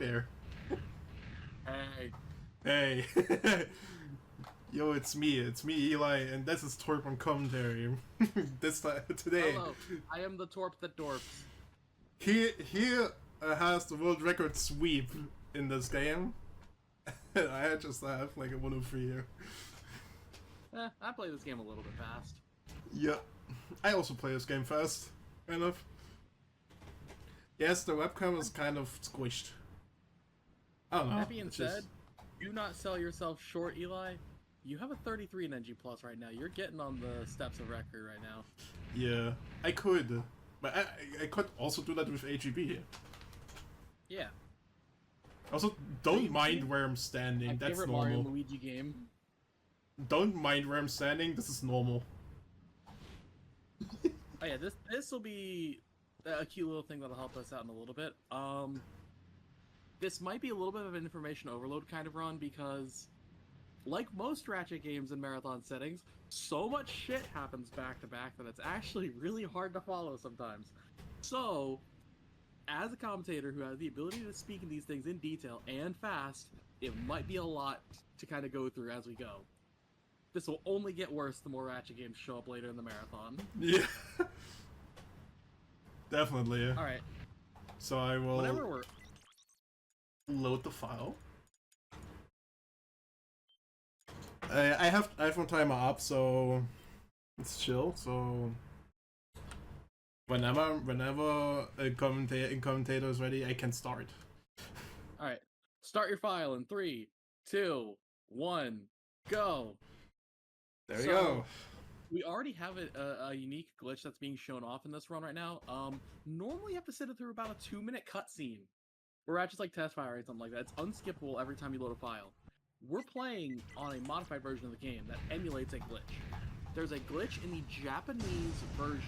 there. Hey. Hey. Yo, it's me, Eli, and this is Torp on commentary. Today. Hello, I am the Torp that dorps. He has the world record sweep in this game. I just have like a 103 here. I play this game a little bit fast. Yeah, I also play this game fast, kind of. Yes, the webcam is kind of squished. I don't know. That being said, do not sell yourself short, Eli. You have a 33 in NG Plus right now. You're getting on the steps of record right now. Yeah, I could. But I could also do that with AGB. Yeah. Also, don't mind where I'm standing. My That's favorite normal. Mario Luigi game. Don't mind where I'm standing. This is normal. Oh yeah, this will be a cute little thing that'll help us out in a little bit. This might be a little bit of an information overload kind of run because, like most Ratchet games in marathon settings, so much shit happens back to back that it's actually really hard to follow sometimes. So, as a commentator who has the ability to speak in these things in detail and fast, it might be a lot to kind of go through as we go. This will only get worse the more Ratchet games show up later in the marathon. Yeah. Definitely. Alright. So I will Whenever we're... load the file. I have my timer up, so it's chill. So whenever a commentator is ready, I can start. All right, start your file in 3, 2, 1, go. There we go. We already have a unique glitch that's being shown off in this run right now. Normally you have to sit it through about a 2-minute cutscene. Where Ratchet's like test fire or something like that. It's unskippable every time you load a file. We're playing on a modified version of the game that emulates a glitch. There's a glitch in the Japanese versions,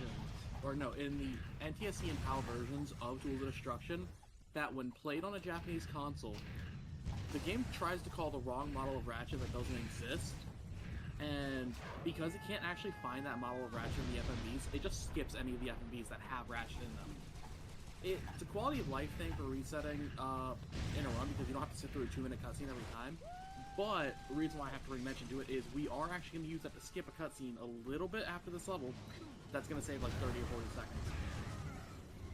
or no, in the NTSC and PAL versions of Tools of Destruction, that when played on a Japanese console, the game tries to call the wrong model of Ratchet that doesn't exist, and because it can't actually find that model of Ratchet in the FMVs, it just skips any of the FMVs that have Ratchet in them. It's a quality of life thing for resetting in a run because you don't have to sit through a 2-minute cutscene every time. But the reason why I have to bring mention to it is we are actually going to use that to skip a cutscene a little bit after this level. That's going to save like 30 or 40 seconds.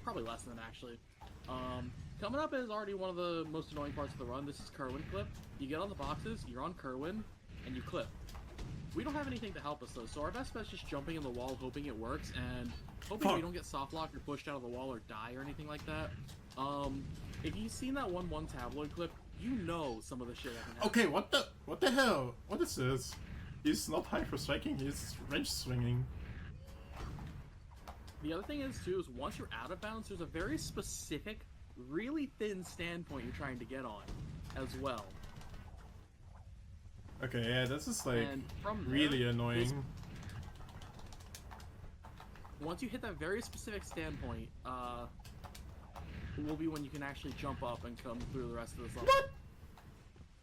Probably less than that, actually. Coming up is already one of the most annoying parts of the run. This is Kerwin clip. You get on the boxes, you're on Kerwin, and you clip. We don't have anything to help us though, so our best bet is just jumping in the wall, hoping it works, and hoping we don't get soft locked or pushed out of the wall or die or anything like that. If you've seen that 1-1 tabloid clip, you know some of the shit that can happen. Okay, what the hell? What is this? He's not hyper striking, he's wrench swinging. The other thing is too, is once you're out of bounds, there's a very specific, really thin standpoint you're trying to get on, as well. Okay, yeah, this is like from there, really annoying. Once you hit that very specific standpoint, will be when you can actually jump up and come through the rest of this level.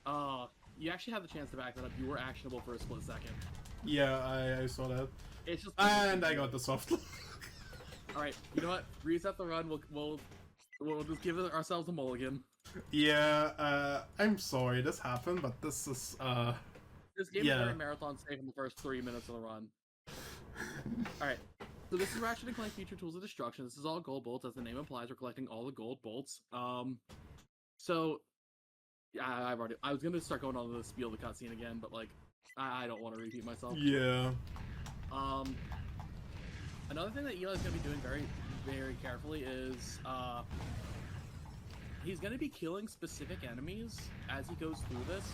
What? You actually have the chance to back that up. You were actionable for a split second. Yeah, I saw that. It's just and I got the soft lock. All right, you know what? Reset the run. We'll just give ourselves a mulligan. Yeah, I'm sorry this happened, but this is This game is very marathon safe in the first 3 minutes of the run. Alright, so this is Ratchet & Clank Future Tools of Destruction. This is all gold bolts, as the name implies. We're collecting all the gold bolts. So yeah, I was gonna start going on the spiel of the cutscene again, but like I don't want to repeat myself. Yeah. Another thing that Eli's gonna be doing very, very carefully is he's going to be killing specific enemies as he goes through this.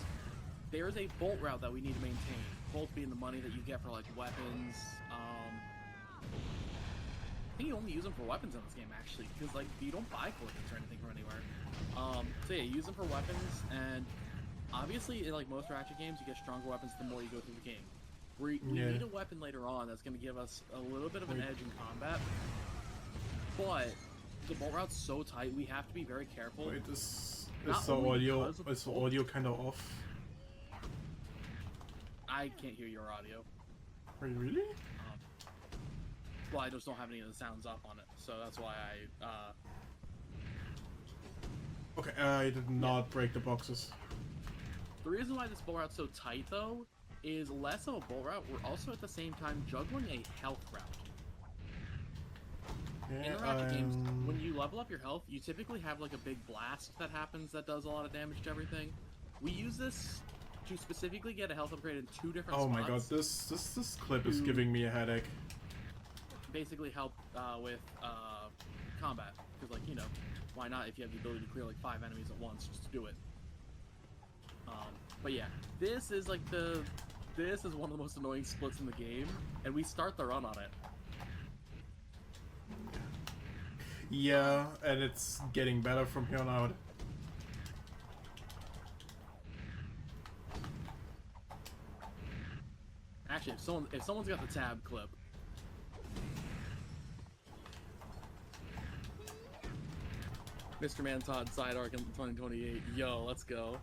There is a bolt route that we need to maintain. Bolts being the money that you get for like weapons. I think you only use them for weapons in this game actually, because like you don't buy collections or anything from anywhere. So yeah, use them for weapons, and obviously in like most Ratchet games, you get stronger weapons the more you go through the game. We need a weapon later on that's going to give us a little bit of an edge in combat, but the bolt route's so tight, we have to be very careful. Wait, is the audio kind of off? I can't hear your audio. Are you really? Well, I just don't have any of the sounds up on it, so that's why I Okay, I did not break the boxes. The reason why this bolt route's so tight, though, is less of a bolt route. We're also at the same time juggling a health route. Yeah, In the Ratchet games, when you level up your health, you typically have like a big blast that happens that does a lot of damage to everything. We use this to specifically get a health upgrade in 2 different spots. Oh my god, this clip is giving me a headache. Basically help with combat, because like, you know, why not if you have the ability to clear like 5 enemies at once, just to do it. But yeah, this is like this is one of the most annoying splits in the game, and we start the run on it. Yeah, and it's getting better from here on out. Actually, if someone's got the tab clip. Mr. Mantodd side arc in 2028. Yo, let's go.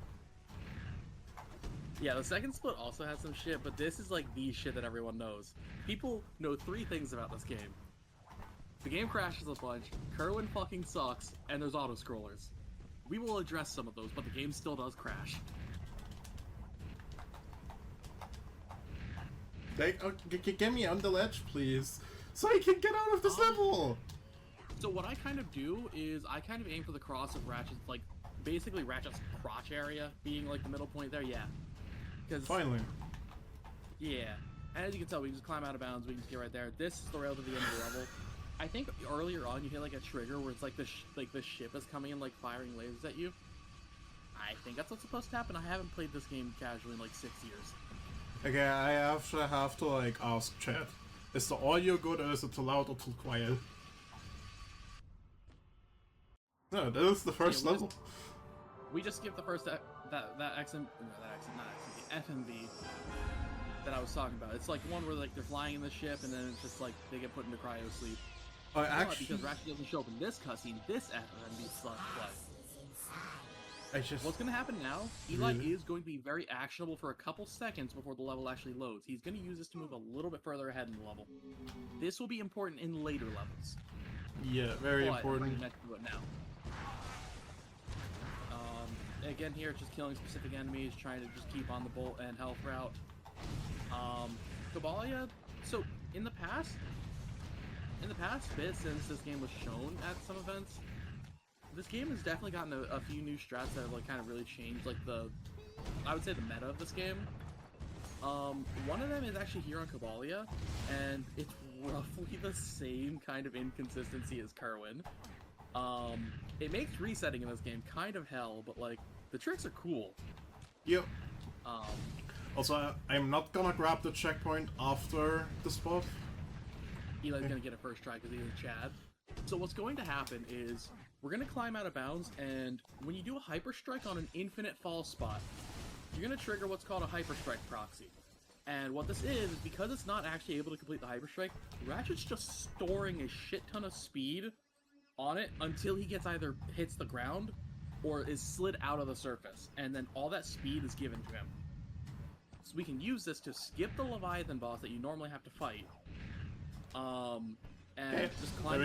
Yeah, the second split also has some shit, but this is like the shit that everyone knows. People know 3 things about this game. The game crashes a bunch, Kerwin fucking sucks, and there's auto-scrollers. We will address some of those, but the game still does crash. Get me on the ledge, please, so I can get out of this level! So what I kind of do is I kind of aim for the cross of Ratchet's, like, basically Ratchet's crotch area being, like, the middle point there, yeah. Finally. Yeah. And as you can tell, we can just climb out of bounds, we can just get right there. This is the rail to the end of the level. I think earlier on you hit, like, a trigger where it's like the ship is coming in, like, firing lasers at you. I think that's what's supposed to happen. I haven't played this game casually in, like, 6 years. Okay, I actually have to, like, ask chat. Is the audio good, or is it too loud or too quiet? No, that is the first level. We just skipped the first the FMV that I was talking about. It's like one where like they're flying in the ship and then it's just like they get put into cryo sleep. Actually, because Ratchet doesn't show up in this cutscene, this FMV sucks. What's going to happen now? Eli is going to be very actionable for a couple seconds before the level actually loads. He's going to use this to move a little bit further ahead in the level. This will be important in later levels. Yeah, very important. I'm do it now. Again, here it's just killing specific enemies, trying to just keep on the bolt and health route. Kabalia. So in the past bit since this game was shown at some events, this game has definitely gotten a few new strats that have like kind of really changed like I would say the meta of this game. One of them is actually here on Kabalia, and it's roughly the same kind of inconsistency as Kerwin. It makes resetting in this game kind of hell, but like the tricks are cool. Yep. Also, I'm not gonna grab the checkpoint after the spot. Eli's gonna get it first try because he's a Chad. So what's going to happen is we're gonna climb out of bounds, and when you do a hyper strike on an infinite fall spot, you're gonna trigger what's called a hyper strike proxy. And what this is because it's not actually able to complete the hyper strike, Ratchet's just storing a shit ton of speed on it until he either hits the ground or is slid out of the surface, and then all that speed is given to him. So we can use this to skip the Leviathan boss that you normally have to fight. And just climb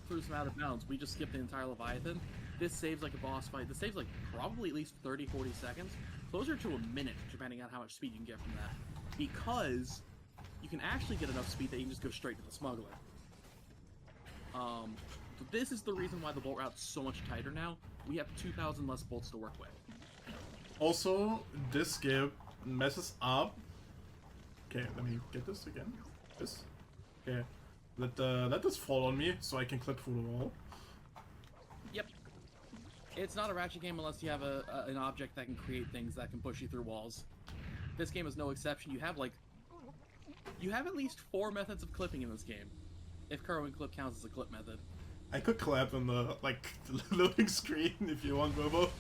through some out of bounds. We just skip the entire Leviathan. This saves like a boss fight. This saves like probably at least 30-40 seconds. Closer to a minute, depending on how much speed you can get from that. Because you can actually get enough speed that you can just go straight to the smuggler. So this is the reason why the bolt route's so much tighter now. We have 2,000 less bolts to work with. Also, this skip messes up. Okay, let me get this again. This. Okay. Let this fall on me so I can clip through the wall. Yep. It's not a Ratchet game unless you have an object that can create things that can push you through walls. This game is no exception. You have at least 4 methods of clipping in this game. If Kerwin clip counts as a clip method. I could clap on the loading screen if you want, Bobo.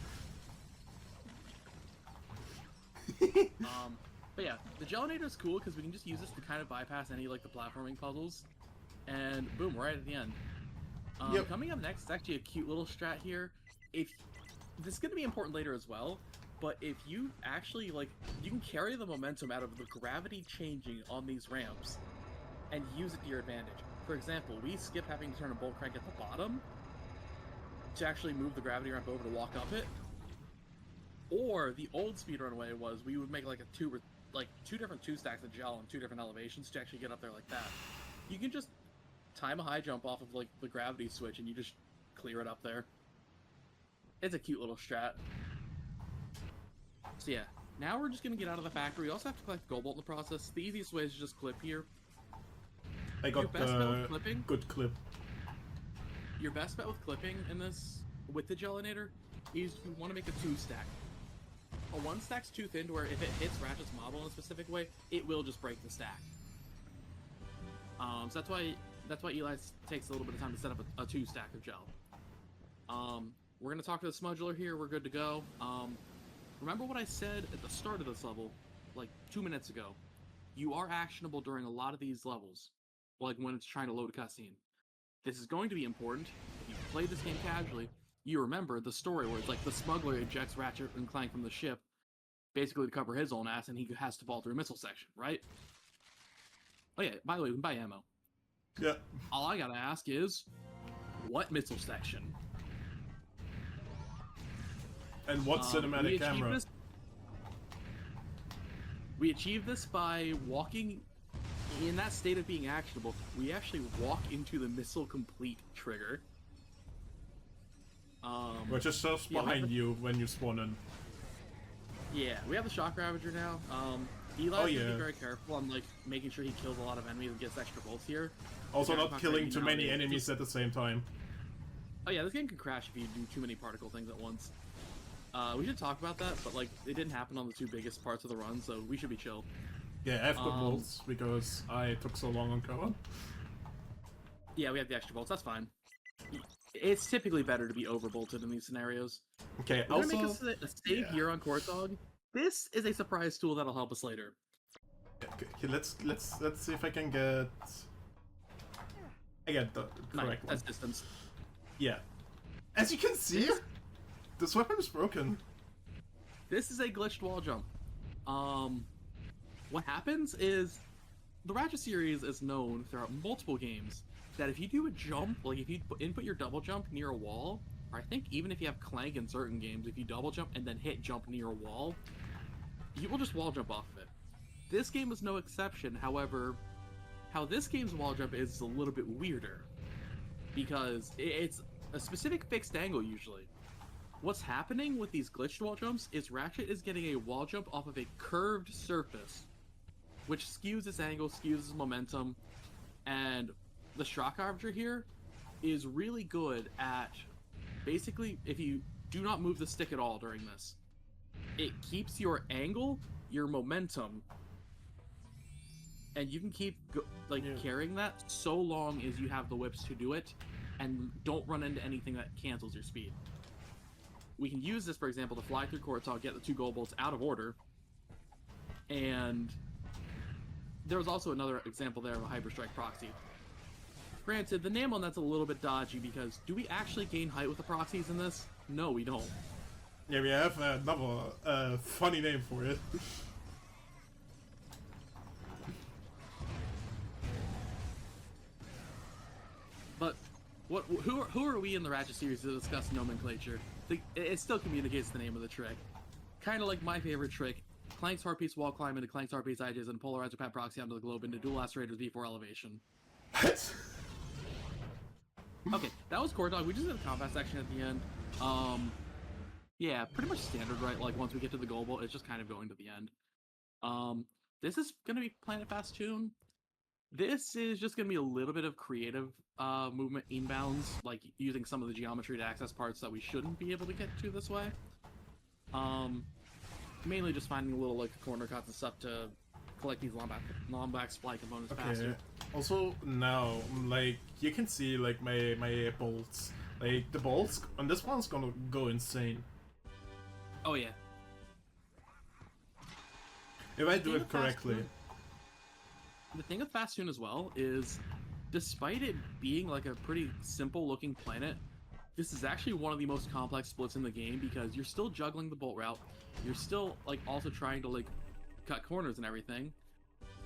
But yeah, the Gelinator is cool because we can just use this to kind of bypass any like the platforming puzzles, and boom, right at the end. Coming up next is actually a cute little strat here. This is going to be important later as well, but if you actually you can carry the momentum out of the gravity changing on these ramps and use it to your advantage. For example, we skip having to turn a bolt crank at the bottom, to actually move the gravity ramp over to walk up it. Or the old speedrun way was we would make like two different 2 stacks of gel on 2 different elevations to actually get up there like that. You can just time a high jump off of like the gravity switch and you just clear it up there. It's a cute little strat. So yeah, now we're just gonna get out of the factory. We also have to collect gold bolt in the process. The easiest way is to just clip here. I got clipping. good clip. Your best bet with clipping in this, with the gelinator, is you want to make a 2 stack. A 1 stack's too thin to where if it hits Ratchet's model in a specific way, it will just break the stack. So that's why Eli takes a little bit of time to set up a 2 stack of gel. We're gonna talk to the smuggler here. We're good to go. Remember what I said at the start of this level, like 2 minutes ago. You are actionable during a lot of these levels, like when it's trying to load a cutscene. This is going to be important. If you play this game casually, you remember the story where it's like the smuggler ejects Ratchet and Clank from the ship, basically to cover his own ass, and he has to fall through a missile section, right? Oh yeah, by the way, we can buy ammo. Yeah. All I gotta ask is, what missile section? And what cinematic camera? We achieve this by walking, in that state of being actionable, we actually walk into the missile complete trigger. Which is just behind you when you spawn in. Yeah, we have the shock ravager now. Eli's yeah. gonna be very careful on like making sure he kills a lot of enemies and gets extra bolts here. Also not killing too many enemies at the same time. Oh yeah, this game can crash if you do too many particle things at once. We should talk about that, but like it didn't happen on the 2 biggest parts of the run, so we should be chill. Yeah, I have the bolts because I took so long on co-op. Yeah, we have the extra bolts, that's fine. It's typically better to be over-bolted in these scenarios. Okay, We're also... gonna make a save here on Torpadorp. This is a surprise tool that'll help us later. Okay, let's see if I can get... I get the correct one. That's distance. Yeah. As you can see, this weapon is broken. This is a glitched wall jump. What happens is, the Ratchet series is known throughout multiple games that if you do a jump, like if you input your double jump near a wall, or I think even if you have Clank in certain games, if you double jump and then hit jump near a wall, you will just wall jump off of it. This game is no exception. However, how this game's wall jump is a little bit weirder, because it's a specific fixed angle usually. What's happening with these glitched wall jumps is Ratchet is getting a wall jump off of a curved surface, which skews its angle, skews its momentum, and the shock ravager here is really good at, basically, if you do not move the stick at all during this, it keeps your angle, your momentum, and you can keep carrying that so long as you have the whips to do it, and don't run into anything that cancels your speed. We can use this, for example, to fly through Torpadorp, get the 2 gold bolts out of order, and there was also another example there of a Hyperstrike proxy. Granted, the name on that's a little bit dodgy because do we actually gain height with the proxies in this? No, we don't. Yeah, we have another funny name for it. But who are we in the Ratchet series to discuss nomenclature? It still communicates the name of the trick. Kind of like my favorite trick, Clank's heart piece wall climb into Clank's heart piece edges and polarizer pad proxy onto the globe into dual lacerators V4 elevation. What? Okay, that was Core Dog. We just did a combat section at the end. Yeah, pretty much standard, right? Like, once we get to the goal bolt, it's just kind of going to the end. This is going to be Planet Fast Tune. This is just going to be a little bit of creative movement inbounds, like using some of the geometry to access parts that we shouldn't be able to get to this way. Mainly just finding little, like, corner cuts and stuff to collect these long back supply components faster. Also, now, like, you can see, like, my bolts. Like, the bolts on this one's gonna go insane. Oh, yeah. If I do it correctly. The thing with Fast Tune as well is, despite it being, like, a pretty simple-looking planet, this is actually one of the most complex splits in the game because you're still juggling the bolt route, you're still, like, also trying to, like, cut corners and everything,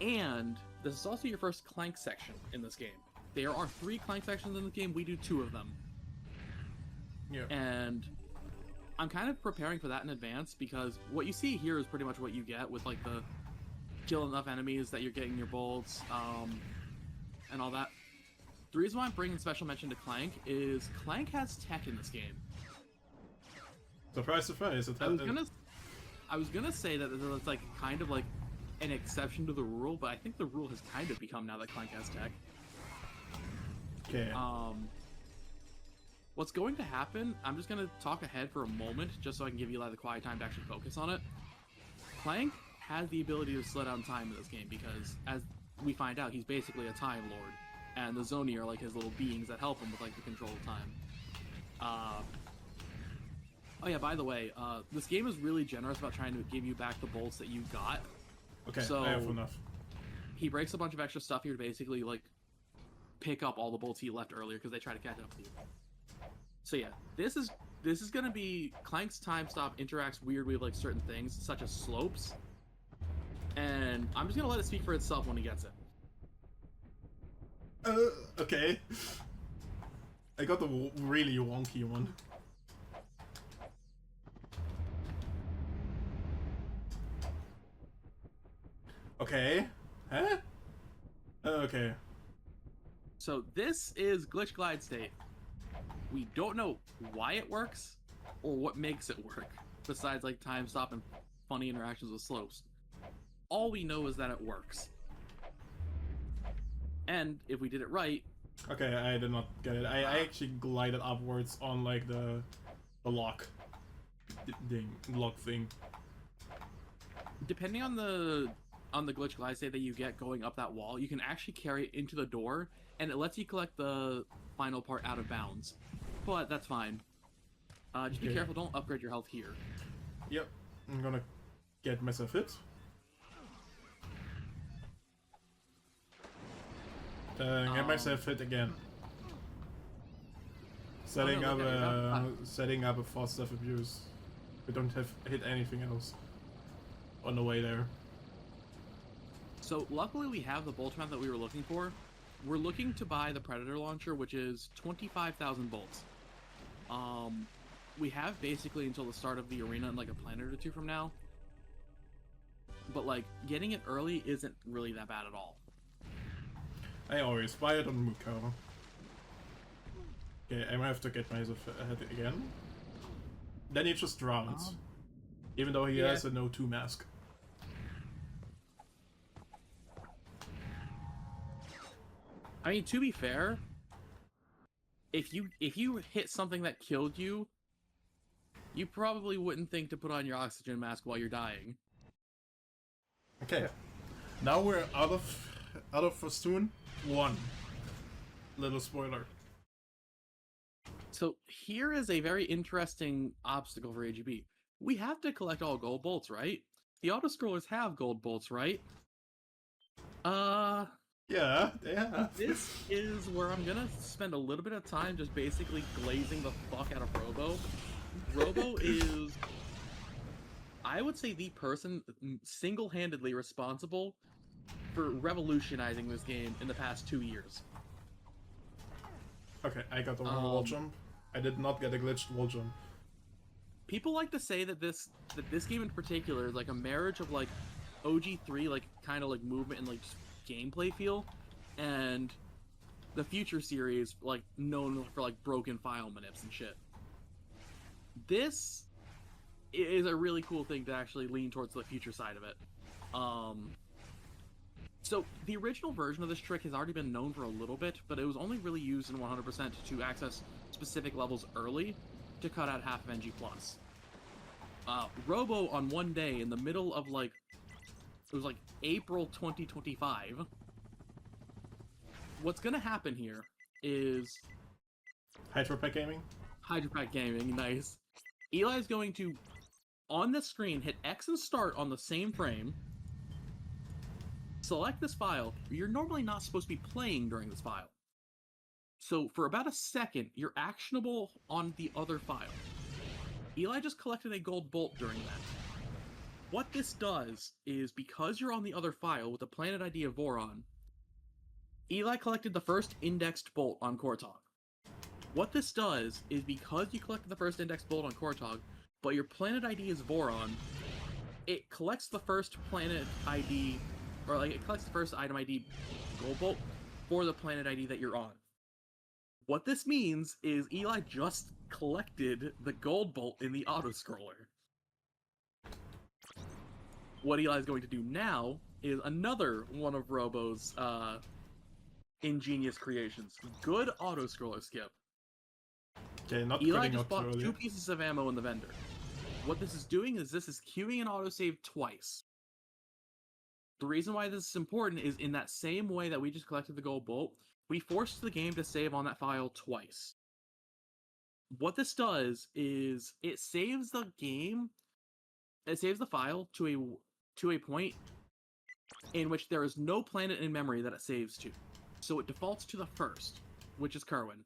and this is also your first Clank section in this game. There are 3 Clank sections in the game, we do 2 of them. Yeah. And I'm kind of preparing for that in advance, because what you see here is pretty much what you get with like the kill enough enemies that you're getting your bolts, and all that. The reason why I'm bringing special mention to Clank is Clank has tech in this game. Surprise, surprise. I was gonna say that it's like kind of like an exception to the rule, but I think the rule has kind of become now that Clank has tech. Okay. What's going to happen, I'm just gonna talk ahead for a moment, just so I can give Eli the quiet time to actually focus on it. Clank has the ability to slow down time in this game, because as we find out, he's basically a Time Lord, and the Zoni are like his little beings that help him with like the control of time. Oh yeah, by the way, this game is really generous about trying to give you back the bolts that you got. Okay, so I have enough. He breaks a bunch of extra stuff here to basically like pick up all the bolts he left earlier, because they try to catch up with you. So yeah, this is gonna be Clank's time stop interacts weirdly with like certain things, such as slopes, and I'm just gonna let it speak for itself when he gets it. Okay. I got the really wonky one. Okay. Huh? Okay. So this is Glitch Glide State. We don't know why it works, or what makes it work, besides like time stop and funny interactions with slopes. All we know is that it works. And if we did it right... Okay, I did not get it. I actually glided upwards on like the lock thing. Depending on the glitch glide state that you get going up that wall, you can actually carry it into the door, and it lets you collect the final part out of bounds. But that's fine. Just be careful, don't upgrade your health here. Yep, I'm gonna get myself hit. Get myself hit again. Setting up a false self abuse. We don't have hit anything else on the way there. So luckily we have the bolt map that we were looking for. We're looking to buy the Predator launcher, which is 25,000 bolts. We have basically until the start of the arena in like a planet or two from now. But like getting it early isn't really that bad at all. I always buy it on Muko. Okay, I might have to get myself ahead again. Then he just drowns. Even though he has a No-2 mask. I mean, to be fair, if you hit something that killed you, you probably wouldn't think to put on your oxygen mask while you're dying. Okay, now we're out of Festoon 1. Little spoiler. So here is a very interesting obstacle for AGB. We have to collect all gold bolts, right? The auto-scrollers have gold bolts, right? Yeah, they have. This is where I'm gonna spend a little bit of time just basically glazing the fuck out of Robo. Robo is, I would say, the person single-handedly responsible for revolutionizing this game in the past 2 years. Okay, I got the wrong wall jump. I did not get a glitched wall jump. People like to say that this game in particular is like a marriage of like OG3, like kind of like movement and like just gameplay feel, and the Future series, like known for like broken file manips and shit. This is a really cool thing to actually lean towards the Future side of it. So the original version of this trick has already been known for a little bit, but it was only really used in 100% to access specific levels early to cut out half of NG+. Robo on one day in the middle of like, it was like April 2025. What's gonna happen here is... Hydropack Gaming? Hydropack Gaming, nice. Eli's going to, on the screen, hit X and start on the same frame, select this file. You're normally not supposed to be playing during this file. So for about a second, you're actionable on the other file. Eli just collected a gold bolt during that. What this does is, because you're on the other file with the planet ID of Voron, Eli collected the first indexed bolt on Kortok. What this does is because you collected the first index bolt on Kortog, but your planet ID is Voron, it collects the first planet ID, or like it collects the first item ID gold bolt for the planet ID that you're on. What this means is Eli just collected the gold bolt in the auto-scroller. What Eli is going to do now is another one of Robo's ingenious creations. Good auto-scroller skip. Okay, not Eli quitting just out bought early. 2 pieces of ammo in the vendor. What this is doing is this is queuing an autosave twice. The reason why this is important is in that same way that we just collected the gold bolt, we forced the game to save on that file twice. What this does is it saves the game, it saves the file to a point in which there is no planet in memory that it saves to. So it defaults to the first, which is Kerwin.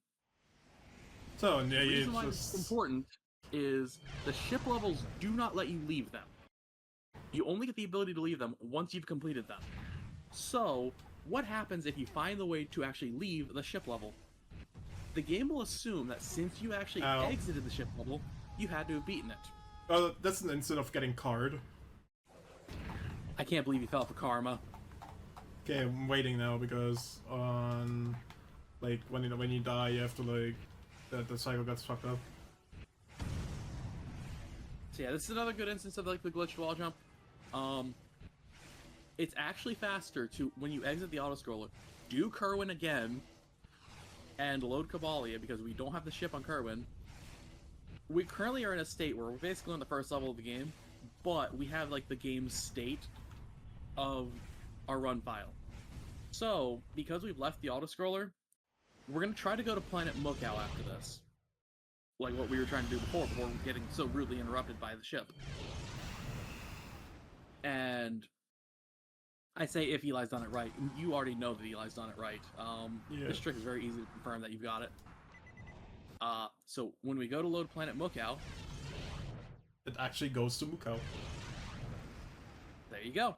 So, yeah, The you reason why it's important is the ship levels do not let you leave them. You only get the ability to leave them once you've completed them. So, what happens if you find the way to actually leave the ship level? The game will assume that since you actually exited the ship level, you had to have beaten it. Oh, that's an instant of getting card. I can't believe you fell for karma. Okay, I'm waiting now because on like when you die, you have to like the cycle gets fucked up. So yeah, this is another good instance of like the glitched wall jump. It's actually faster to when you exit the autoscroller, do Kerwin again, and load Cabalia because we don't have the ship on Kerwin. We currently are in a state where we're basically on the first level of the game, but we have like the game's state of our run file. So, because we've left the autoscroller, we're going to try to go to Planet Mokau after this. Like what we were trying to do before getting so rudely interrupted by the ship. And I say if Eli's done it right. You already know that Eli's done it right. This trick is very easy to confirm that you've got it. So when we go to load Planet Mokau, it actually goes to Mukau. There you go.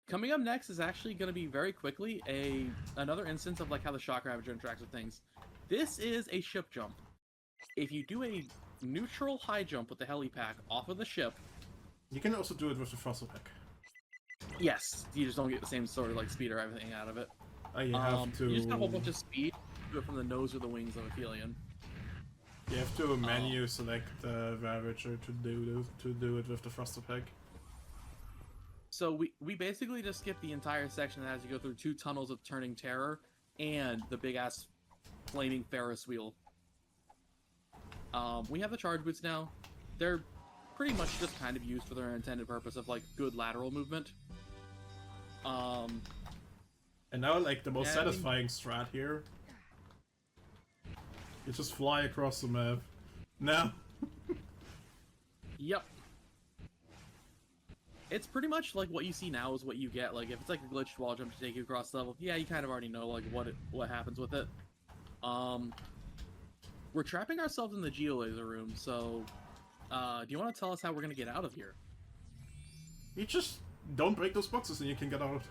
Coming up next is actually going to be very quickly another instance of like how the Shock Ravager interacts with things. This is a ship jump. If you do a neutral high jump with the helipack off of the ship, you can also do it with the throttle pack. Yes, you just don't get the same sort of like speed or everything out of it. You have to. You just got a whole bunch of speed. Do it from the nose or the wings of Aphelion. You have to menu select the Ravager to do it with the thruster pack. So we basically just skip the entire section that has you go through 2 tunnels of turning terror and the big ass flaming Ferris wheel. We have the charge boots now. They're pretty much just kind of used for their intended purpose of like good lateral movement. And now like the most satisfying strat here. You just fly across the map. Now. Yep. It's pretty much like what you see now is what you get. Like if it's like a glitched wall jump to take you across the level, yeah, you kind of already know like what happens with it. We're trapping ourselves in the geolaser room, so do you want to tell us how we're gonna get out of here? You just don't break those boxes and you can get out.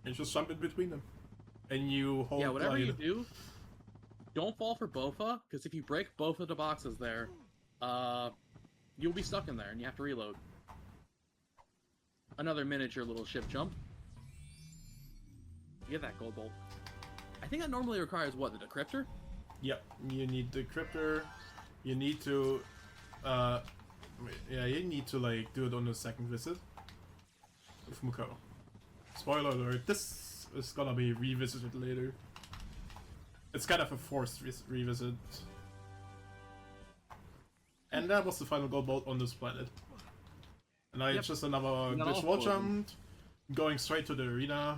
You just jump in between them. And you hold whatever you do, don't fall for Bofa, because if you break both of the boxes there, you'll be stuck in there and you have to reload. Another miniature little ship jump. Get that gold bolt. I think that normally requires what, the decryptor? Yep, you need the decryptor. You need to you need to like do it on the second visit with Mukau. Spoiler alert, this is gonna be revisited later. It's kind of a forced revisit. And that was the final gold bolt on this planet. And now it's just another glitch wall jump, going straight to the arena.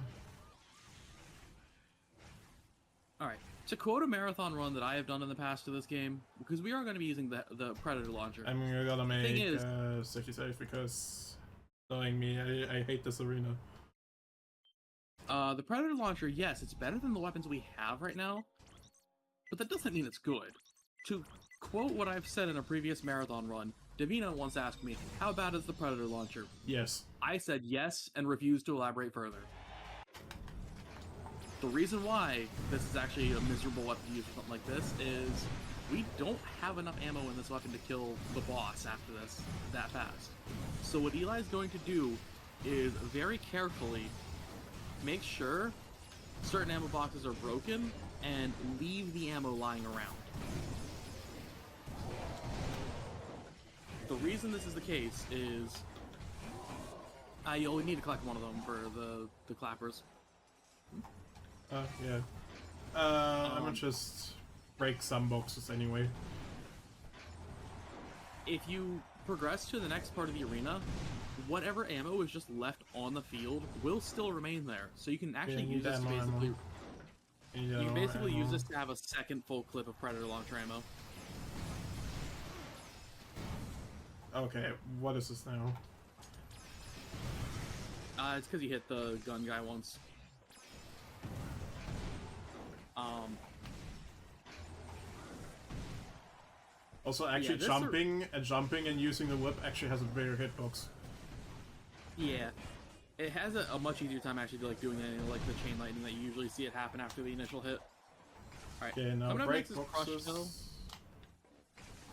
Alright, to quote a marathon run that I have done in the past to this game, because we are going to be using the Predator launcher. I'm gonna make safety safe because, knowing me, I hate this arena. The Predator launcher, yes, it's better than the weapons we have right now, but that doesn't mean it's good. To quote what I've said in a previous marathon run, Davina once asked me, how bad is the Predator launcher? Yes. I said yes and refused to elaborate further. The reason why this is actually a miserable weapon to use for something like this is we don't have enough ammo in this weapon to kill the boss after this that fast. So what Eli's going to do is very carefully make sure certain ammo boxes are broken and leave the ammo lying around. The reason this is the case is you only need to collect one of them for the clappers. Yeah. I'm gonna just break some boxes anyway. If you progress to the next part of the arena, whatever ammo is just left on the field will still remain there. So you can actually use this to basically... You can basically use this to have a second full clip of Predator launcher ammo. Okay, what is this now? It's because you hit the gun guy once. Also, actually jumping and using the whip actually has a bigger hitbox. Yeah, it has a much easier time actually like doing any like the chain lightning that you usually see it happen after the initial hit. All right, okay, now I'm gonna break make this boxes crush hill.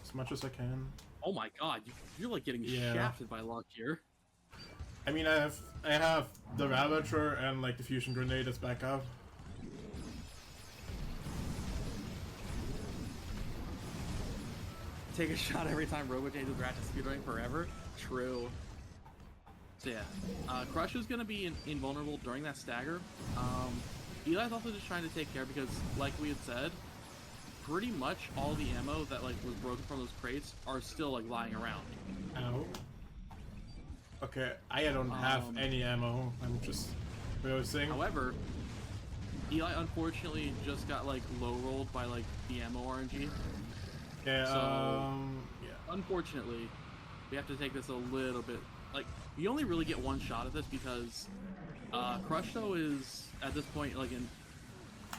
As much as I can. Oh my god, you're like getting shafted by luck here. I mean, I have the Ravager and like the fusion grenade as backup. Take a shot every time Robo changes Ratchet speedrunning forever. True. So yeah, Crush is gonna be invulnerable during that stagger. Eli's also just trying to take care because, like we had said, pretty much all the ammo that like was broken from those crates are still like lying around. Ow. Okay, I don't have any ammo. I'm just realizing. However, Eli unfortunately just got like low rolled by like the ammo RNG. Yeah. So, yeah. unfortunately, we have to take this a little bit. Like, you only really get one shot at this because Crush though is at this point like in.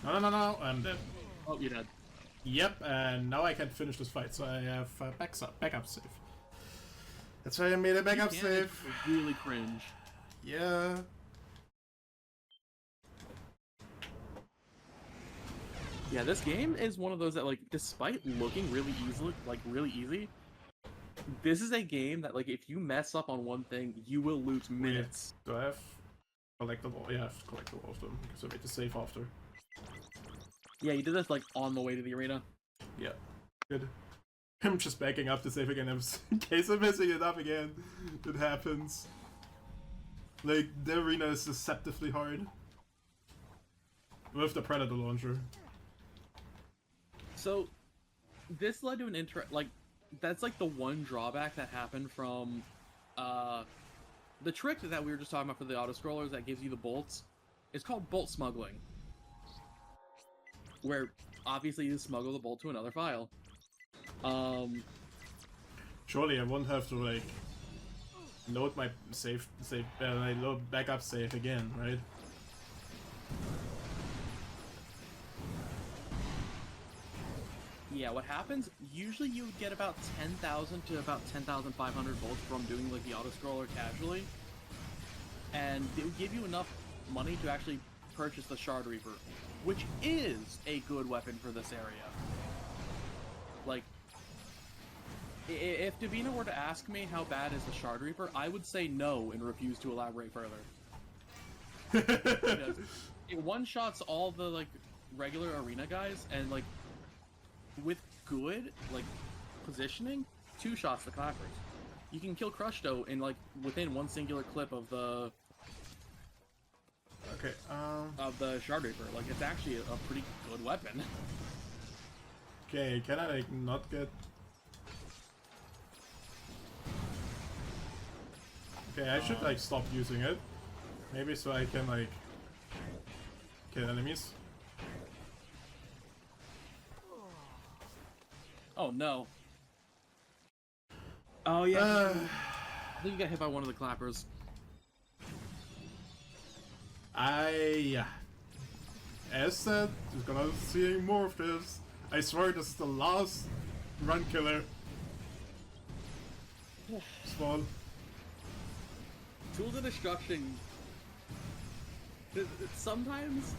No, I'm dead. Oh, you're dead. Yep, and now I can finish this fight, so I have backup save. That's why I made a backup save. Really cringe. Yeah. Yeah, this game is one of those that, like, despite looking really easy, this is a game that, like, if you mess up on one thing, you will lose minutes. Do I have collectible? Yeah, I have collectible of them because I made the save after. Yeah, you did this like on the way to the arena. Yeah, good. I'm just backing up to save again in case I'm messing it up again. It happens. Like, the arena is deceptively hard. With the Predator launcher. So, this led to an that's like the one drawback that happened from, the trick that we were just talking about for the auto-scrollers that gives you the bolts. It's called bolt smuggling. Where, obviously, you smuggle the bolt to another file. Surely I won't have to, like, load my load backup save again, right? Yeah, what happens, usually you would get about 10,000 to about 10,500 volts from doing, like, the auto-scroller casually. And it would give you enough money to actually purchase the Shard Reaper, which is a good weapon for this area. Like, if Davina were to ask me how bad is the Shard Reaper, I would say no and refuse to elaborate further. Because it one-shots all the, like, regular arena guys, and, like, with good, like, positioning, 2 shots the clappers. You can kill Crush, though, in, like, within one singular clip of the... Okay, of the Shard Reaper. Like, it's actually a pretty good weapon. Okay, can I, like, not get... Okay, I should, like, stop using it. Maybe so I can, like, kill enemies. Oh, no. Oh, yeah. I think you got hit by one of the clappers. As said, just gonna see more of this. I swear this is the last run killer. Spawn. Tools of Destruction. Sometimes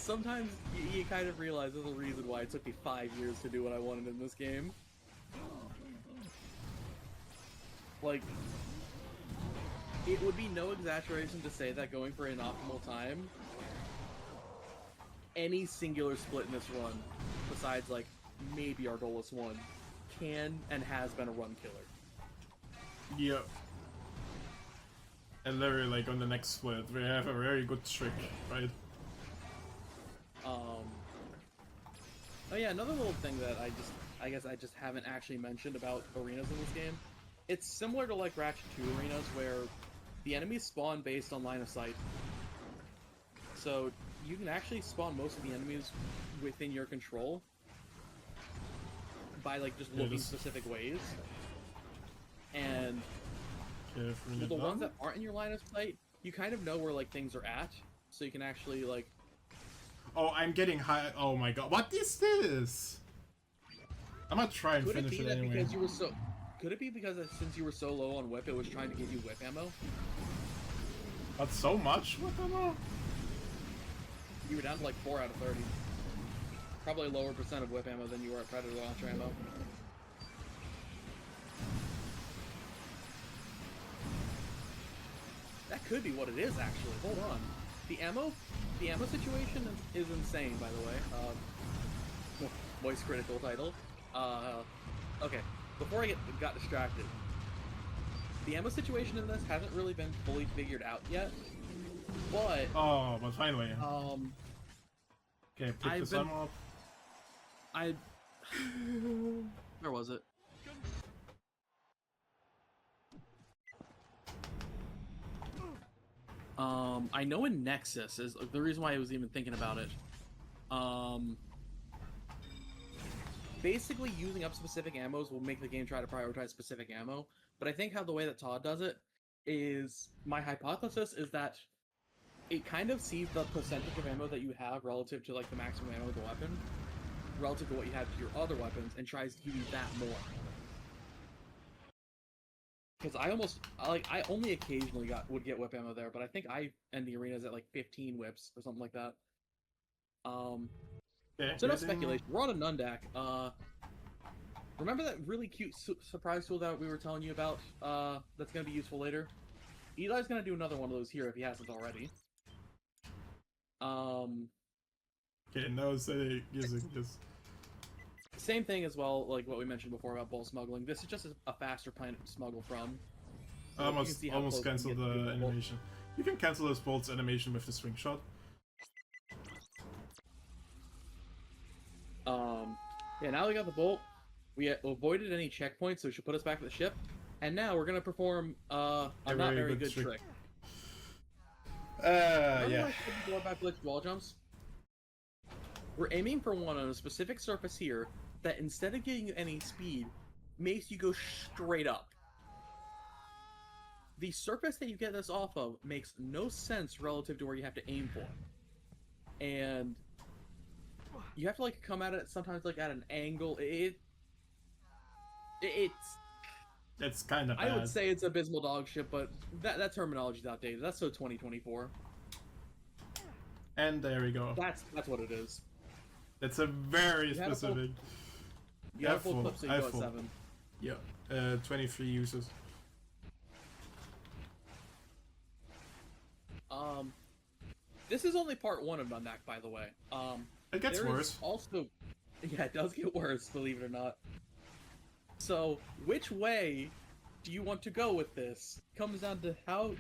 sometimes you kind of realize there's a reason why it took me 5 years to do what I wanted in this game. Like, it would be no exaggeration to say that going for an optimal time, any singular split in this run, besides like maybe Argolis 1, can and has been a run killer. Yep. And literally, like, on the next split, we have a very good trick, right? Oh yeah, another little thing that I guess I just haven't actually mentioned about arenas in this game. It's similar to like Ratchet 2 arenas where the enemies spawn based on line of sight. So you can actually spawn most of the enemies within your control by like just looking specific ways. And the ones that aren't in your line of sight, you kind of know where like things are at, so you can actually like. Oh, I'm getting high. Oh my god, what is this? I'm gonna try and finish it anyway. Because you were so. Could it be because since you were so low on whip, it was trying to give you whip ammo? Not so much whip ammo? You were down to like 4 out of 30. Probably a lower percent of whip ammo than you were at Predator launcher ammo. That could be what it is, actually. Hold on. The ammo situation is insane, by the way. Voice critical title. Okay. Before I got distracted, the ammo situation in this hasn't really been fully figured out yet, but... Oh, but finally. Okay, pick this one up. Where was it? I know in Nexus is the reason why I was even thinking about it. Basically, using up specific ammos will make the game try to prioritize specific ammo. But I think how the way that Todd does it is, my hypothesis is that it kind of sees the percentage of ammo that you have relative to like the maximum ammo of the weapon, relative to what you have to your other weapons, and tries to give you that more. Because I only occasionally would get whip ammo there, but I think I end the arenas at like 15 whips or something like that. So no speculation. We're on a Nundak. Remember that really cute surprise tool that we were telling you about? That's gonna be useful later. Eli's gonna do another one of those here if he hasn't already. Okay, no, say using this. Same thing as well, like what we mentioned before about bolt smuggling. This is just a faster planet to smuggle from. So almost cancel the animation. You can cancel this bolt's animation with the swing shot. Yeah, now we got the bolt. We avoided any checkpoints, so it should put us back to the ship. And now we're gonna perform a not very good trick. Yeah. About glitch wall jumps. We're aiming for one on a specific surface here that instead of giving you any speed, makes you go straight up. The surface that you get this off of makes no sense relative to where you have to aim for. And you have to like come at it sometimes like at an angle. It's kind of bad. I would say it's abysmal dog shit, but that terminology's outdated. That's so 2024. And there we go. That's what it is. It's a very specific. You have a full clip, so you go at 7. Yeah, 23 users. This is only part 1 of Nundak, by the way. It gets worse. Also, yeah, it does get worse, believe it or not. So, which way do you want to go with this? Comes down to how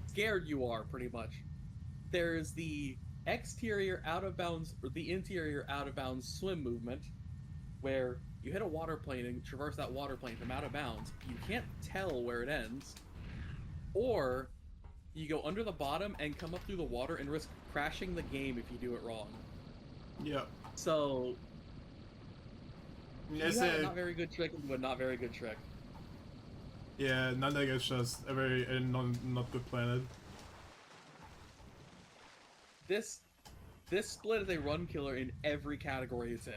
scared you are, pretty much. There's the exterior out of bounds, or the interior out of bounds swim movement, where you hit a water plane and traverse that water plane from out of bounds. You can't tell where it ends. Or you go under the bottom and come up through the water and risk crashing the game if you do it wrong. Yeah. So you have a not very good trick into a not very good trick. Yeah, Nundak is just a very not good planet. This split is a run killer in every category it's in.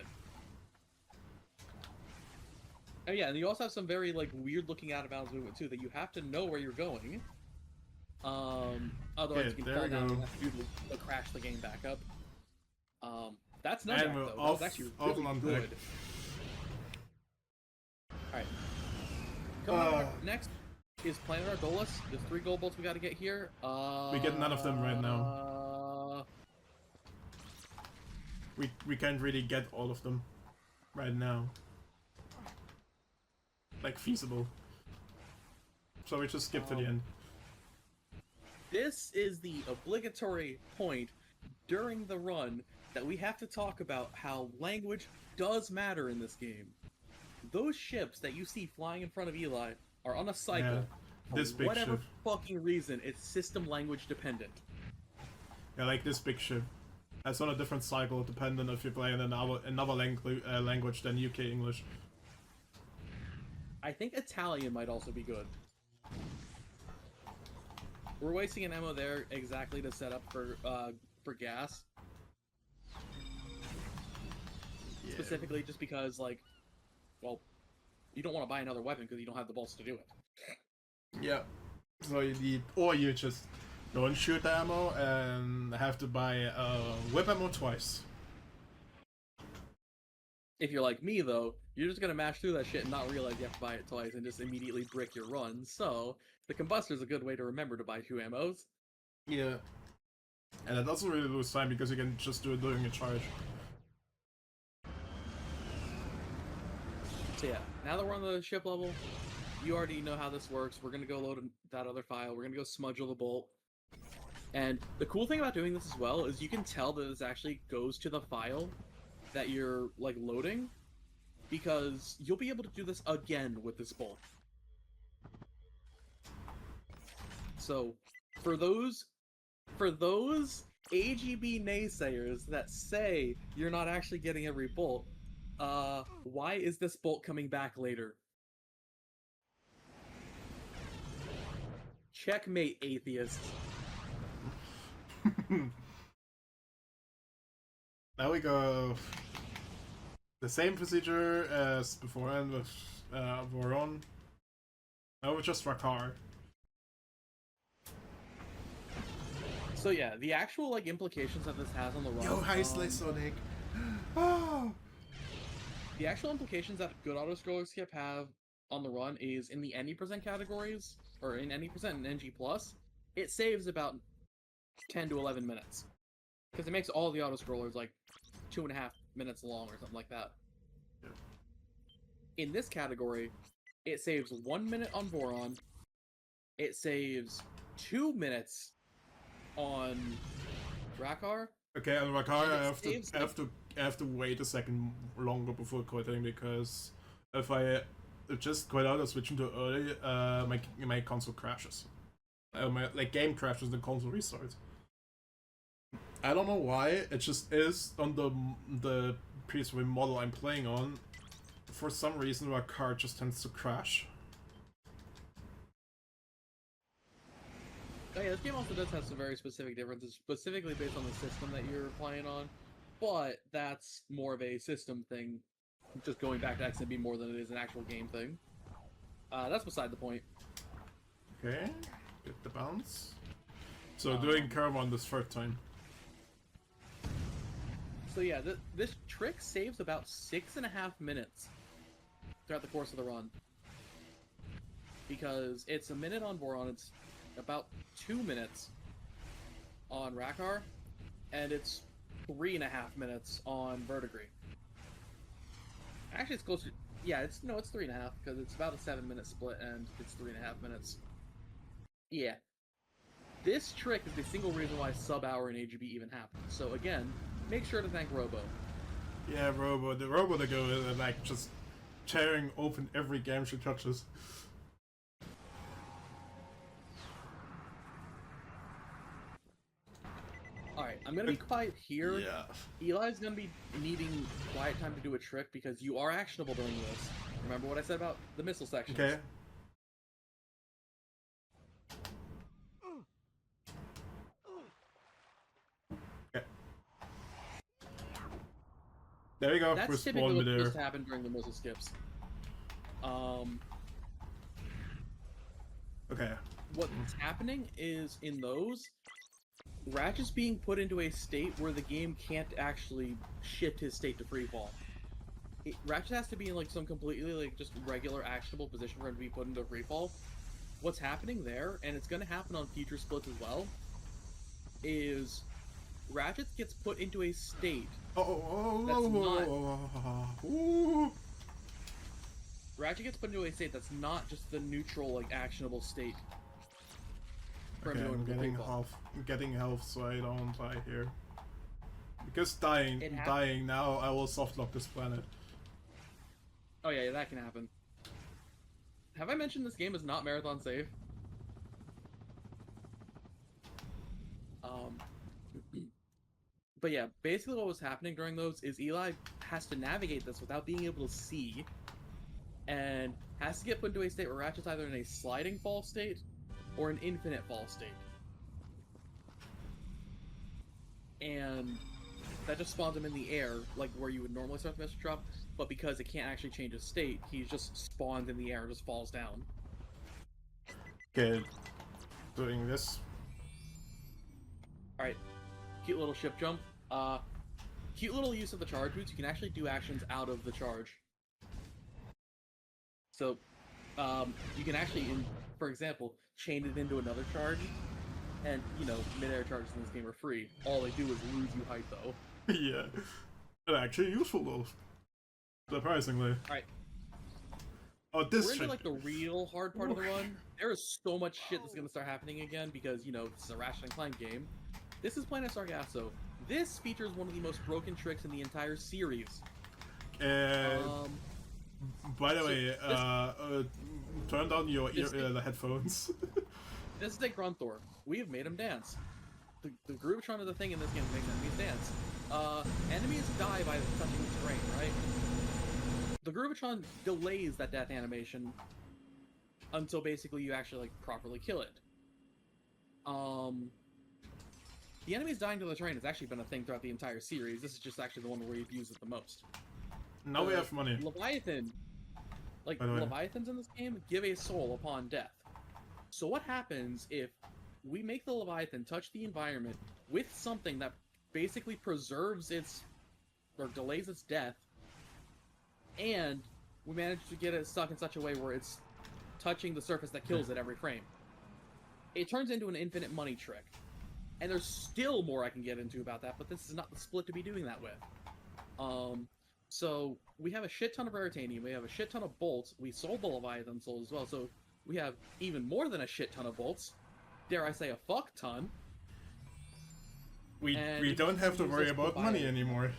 Oh yeah, and you also have some very like weird looking out of bounds movement too that you have to know where you're going. Otherwise, Okay, you can there fall we down go. and have to do the crash the game back up. That's not And bad, we're though. off, That's actually off really and on good. deck. Alright. Coming up next is Planet Argolis. There's 3 gold bolts we gotta get here. We get none of them right now. We can't really get all of them right now. Like, feasible. So we just skip to the end. This is the obligatory point during the run that we have to talk about how language does matter in this game. Those ships that you see flying in front of Eli are on a cycle. Yeah, this For big whatever ship. fucking reason, it's system language dependent. Yeah, like this big ship. That's on a different cycle, dependent if you're playing another language than UK English. I think Italian might also be good. We're wasting an ammo there exactly to set up for gas. Yeah. Specifically just because, like, well, you don't want to buy another weapon because you don't have the bolts to do it. Yeah. So you need, or you just don't shoot the ammo and have to buy whip ammo twice. If you're like me, though, you're just gonna mash through that shit and not realize you have to buy it twice and just immediately brick your run. So the combustor's a good way to remember to buy 2 ammos. Yeah. And it doesn't really lose time because you can just do it during a charge. So yeah, now that we're on the ship level, you already know how this works. We're gonna go load that other file. We're gonna go smudgel the bolt. And the cool thing about doing this as well is you can tell that this actually goes to the file that you're, like, loading, because you'll be able to do this again with this bolt. So, for those AGB naysayers that say you're not actually getting every bolt, why is this bolt coming back later? Checkmate, atheists. Now we go the same procedure as beforehand with Voron. Now with just Rakar. So yeah, the actual, like, implications that this has on the run. Yo, hi, Slay Sonic. Oh. The actual implications that good auto-scroller skip have on the run is in the any percent categories, or in any percent in NG+, it saves about 10 to 11 minutes. Because it makes all the auto-scrollers like 2.5 minutes long or something like that. Yeah. In this category, it saves 1 minute on Voron, it saves 2 minutes on Drakkar. Okay, on Rakar I saves, have to wait a second longer before quitting because if I just quit out or switch into early, my console crashes. My game crashes, the console restarts. I don't know why. It just is on the PS3 model I'm playing on. For some reason, Rakar just tends to crash. Oh yeah, this game also does have some very specific differences, specifically based on the system that you're playing on, but that's more of a system thing, just going back to XMB more than it is an actual game thing. That's beside the point. Okay, get the bounce. So doing curve on this third time. So yeah, this trick saves about 6.5 minutes throughout the course of the run. Because it's a minute on Voron, it's about 2 minutes on Rakar, and it's 3.5 minutes on Verdigris. Actually, it's closer. Yeah, it's 3.5 because it's about a 7-minute split, and it's 3.5 minutes. Yeah, this trick is the single reason why sub-hour in AGB even happens. So again, make sure to thank Robo. Yeah, Robo. The Robo to go and like just tearing open every game she touches. Alright, I'm gonna be quiet here. Yeah. Eli's gonna be needing quiet time to do a trick because you are actionable during this. Remember what I said about the missile sections? Okay. Okay. There you go. That's typically what's supposed to happen during the missile skips. Okay. what's happening is in those, Ratchet's being put into a state where the game can't actually shift his state to freefall. Ratchet has to be in like some completely like just regular actionable position for him to be put into freefall. What's happening there, and it's going to happen on future splits as well, is Ratchet gets put into a state Ratchet gets put into a state that's not just the neutral, like, actionable state. Okay, I'm getting health so I don't die here. Because dying now, I will softlock this planet. Oh yeah, that can happen. Have I mentioned this game is not marathon safe? But yeah, basically what was happening during those is Eli has to navigate this without being able to see, and has to get put into a state where Ratchet's either in a sliding fall state or an infinite fall state. And that just spawns him in the air, like where you would normally start the Mr. Drop, but because it can't actually change his state, he's just spawned in the air and just falls down. Okay, doing this. Alright, cute little ship jump. Cute little use of the charge boots. You can actually do actions out of the charge. So, you can actually, for example, chain it into another charge, and, you know, mid-air charges in this game are free. All they do is lose you height, though. Yeah. They're actually useful, though. Surprisingly. Alright. Oh, this We're into, like, the real hard part of the run. There is so much shit that's gonna start happening again, because, you know, this is a Ratchet Clank game. This is Planet Sargasso. This features one of the most broken tricks in the entire series. By the way, turn down your the headphones. This is a Grunthor. We have made him dance. The Groovitron is the thing in this game that makes enemies dance. Enemies die by touching the terrain, right? The Groovitron delays that death animation until basically you actually like properly kill it. The enemies dying to the terrain has actually been a thing throughout the entire series. This is just actually the one where we've used it the most. Now we have money. Leviathan, like Leviathans in this game, give a soul upon death. So what happens if we make the Leviathan touch the environment with something that basically preserves its, or delays its death, and we manage to get it stuck in such a way where it's touching the surface that kills it every frame? It turns into an infinite money trick. And there's still more I can get into about that, but this is not the split to be doing that with. So we have a shit ton of Raritanium, we have a shit ton of bolts, we sold the Leviathan souls as well, so we have even more than a shit ton of bolts. Dare I say a fuck ton. We don't have to worry about money anymore.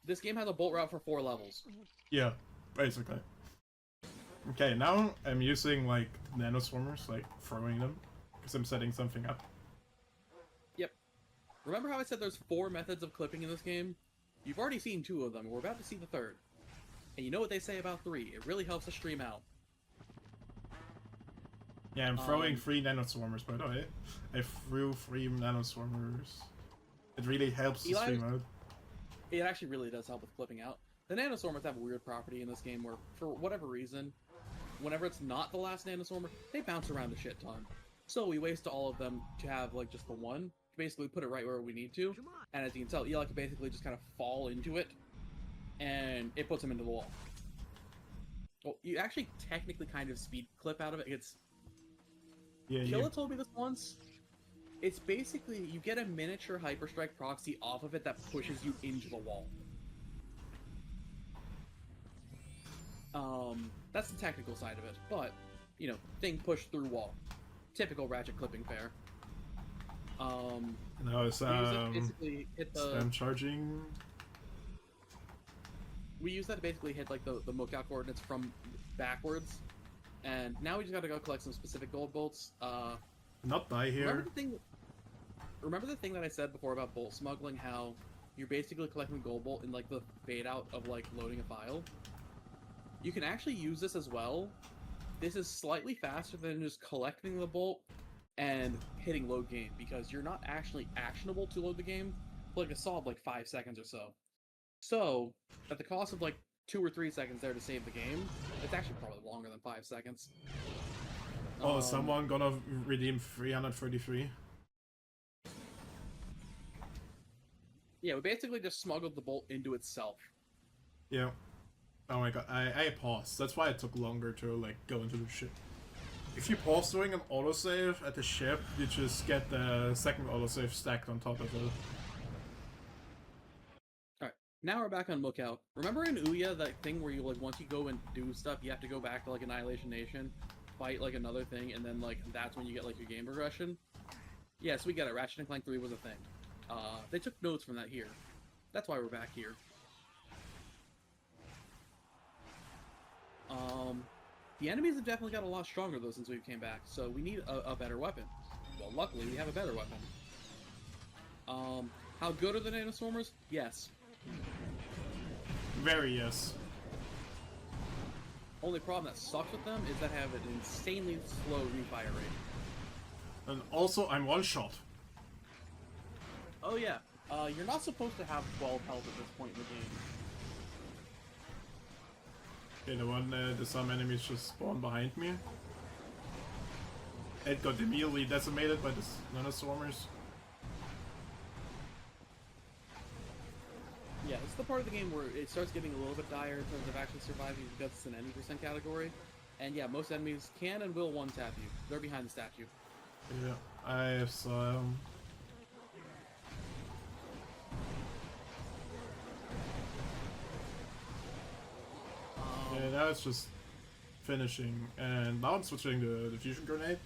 This game has a bolt route for 4 levels. Yeah, basically. Okay, now I'm using like nanoswarmers, like throwing them, because I'm setting something up. Yep. Remember how I said there's 4 methods of clipping in this game? You've already seen 2 of them, and we're about to see the 3rd. And you know what they say about 3, it really helps to stream out. Yeah, I'm throwing 3 nanoswarmers, by the way. I threw 3 nanoswarmers. It really helps to stream out. It actually really does help with clipping out. The nanoswarmers have a weird property in this game where, for whatever reason, whenever it's not the last nanoswarmer, they bounce around a shit ton. So we waste all of them to have like just the one, to basically put it right where we need to. And as you can tell, Eli can basically just kind of fall into it, and it puts him into the wall. Well, you actually technically kind of speed clip out of it. It's Killa told me this once. It's basically, you get a miniature Hyperstrike proxy off of it that pushes you into the wall. That's the technical side of it, but, you know, thing pushed through wall. Typical Ratchet clipping fare. Now it's basically hit the... I'm charging... We use that to basically hit, like, the lookout coordinates from backwards. And now we just gotta go collect some specific gold bolts. Not die here. Remember the thing that I said before about bolt smuggling, how you're basically collecting gold bolt in, like, the fade out of, like, loading a file? You can actually use this as well. This is slightly faster than just collecting the bolt and hitting load game, because you're not actually actionable to load the game for like a solid like 5 seconds or so. So, at the cost of like 2 or 3 seconds there to save the game, it's actually probably longer than 5 seconds. Oh, someone gonna redeem 333? Yeah, we basically just smuggled the bolt into itself. Yeah. Oh my god, I paused. That's why it took longer to, like, go into the ship. If you pause doing an autosave at the ship, you just get the second autosave stacked on top of it. Alright, now we're back on Lookout. Remember in Ouya, that thing where you, like, once you go and do stuff, you have to go back to, like, Annihilation Nation, fight, like, another thing, and then, like, that's when you get, like, your game progression? Yes, we get it. Ratchet Clank 3 was a thing. They took notes from that here. That's why we're back here. The enemies have definitely got a lot stronger, though, since we came back, so we need a better weapon. Well, luckily, we have a better weapon. How good are the Nanoswarmers? Yes. Very yes. Only problem that sucks with them is that they have an insanely slow refire rate. And also, I'm one-shot. Oh yeah, you're not supposed to have 12 health at this point in the game. Okay, some enemies just spawned behind me. It got immediately decimated by the Nanoswarmers. Yeah, this is the part of the game where it starts getting a little bit dire in terms of actually surviving because it's an any percent category. And yeah, most enemies can and will one-tap you. They're behind the statue. Yeah, I saw him. Yeah, now it's just finishing, and now I'm switching to the fusion grenade.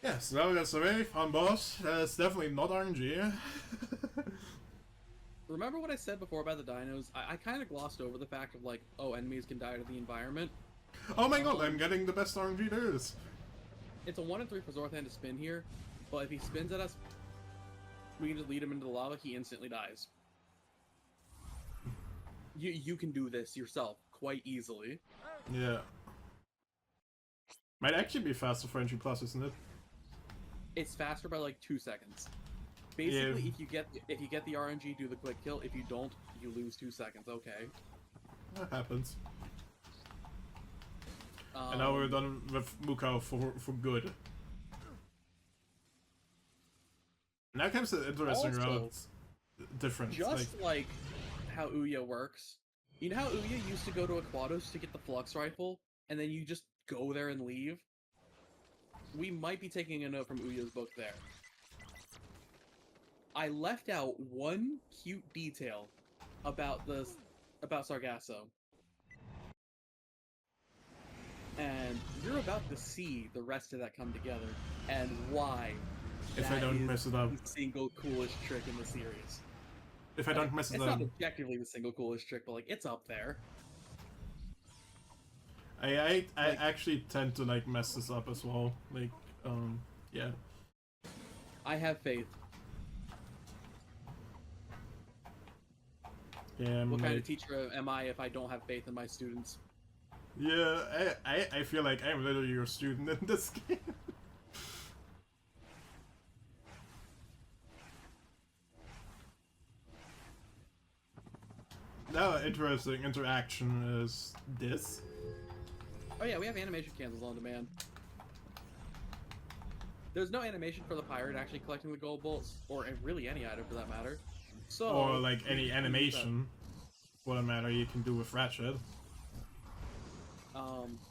Yeah, so that's a very fun boss. It's definitely not RNG. Remember what I said before about the dinos? I kind of glossed over the fact of like, oh, enemies can die to the environment. Oh my god, I'm getting the best RNG there is. It's a 1 in 3 for Zorthan to spin here, but if he spins at us, we can just lead him into the lava, he instantly dies. You can do this yourself quite easily. Yeah. Might actually be faster for NG Plus, isn't it? It's faster by like 2 seconds. Basically, Yeah. if you get the RNG, do the quick kill. If you don't, you lose 2 seconds. Okay. That happens. And now we're done with Mukau for good. Now comes the interesting route. Difference. Just like how Ouya works. You know how Ouya used to go to Aquados to get the Flux Rifle, and then you just go there and leave? We might be taking a note from Ouya's book there. I left out one cute detail about Sargasso. And you're about to see the rest of that come together, and why. If I don't mess it up. The single coolest trick in the series. If I don't mess it up. It's not objectively the single coolest trick, but like it's up there. I actually tend to like mess this up as well. Like, yeah. I have faith. Yeah. What kind of teacher am I if I don't have faith in my students? Yeah, I feel like I'm literally your student in this game. Now, interesting interaction is this. Oh yeah, we have animation cancels on demand. There's no animation for the pirate actually collecting the gold bolts, or really any item for that matter. So, or like any animation, for that matter, you can do with Ratchet.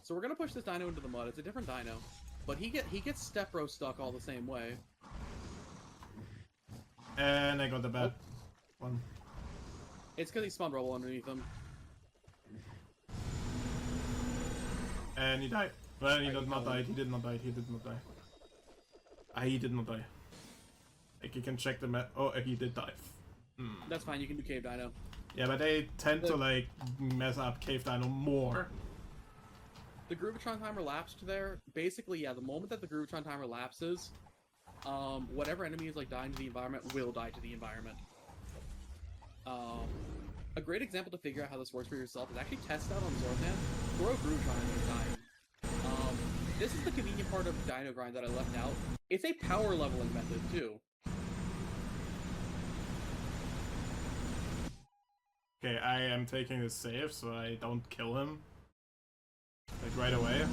So we're gonna push this dino into the mud. It's a different dino, but he gets step bro stuck all the same way. And I got the bad one. It's because he spawned rubble underneath him. And he died. Well, he did not die. He did not die. He did not die. He did not die. Like, you can check the map. Oh, he did die. That's fine. You can do cave dino. Yeah, but they tend to like mess up cave dino more. The Groovitron timer lapsed there. Basically, yeah, the moment that the Groovitron timer lapses, whatever enemy is like dying to the environment will die to the environment. A great example to figure out how this works for yourself is actually test out on Zorthan. Throw a Groovitron and he's dying. This is the convenient part of Dino Grind that I left out. It's a power leveling method too. Okay, I am taking this save so I don't kill him. Like right away.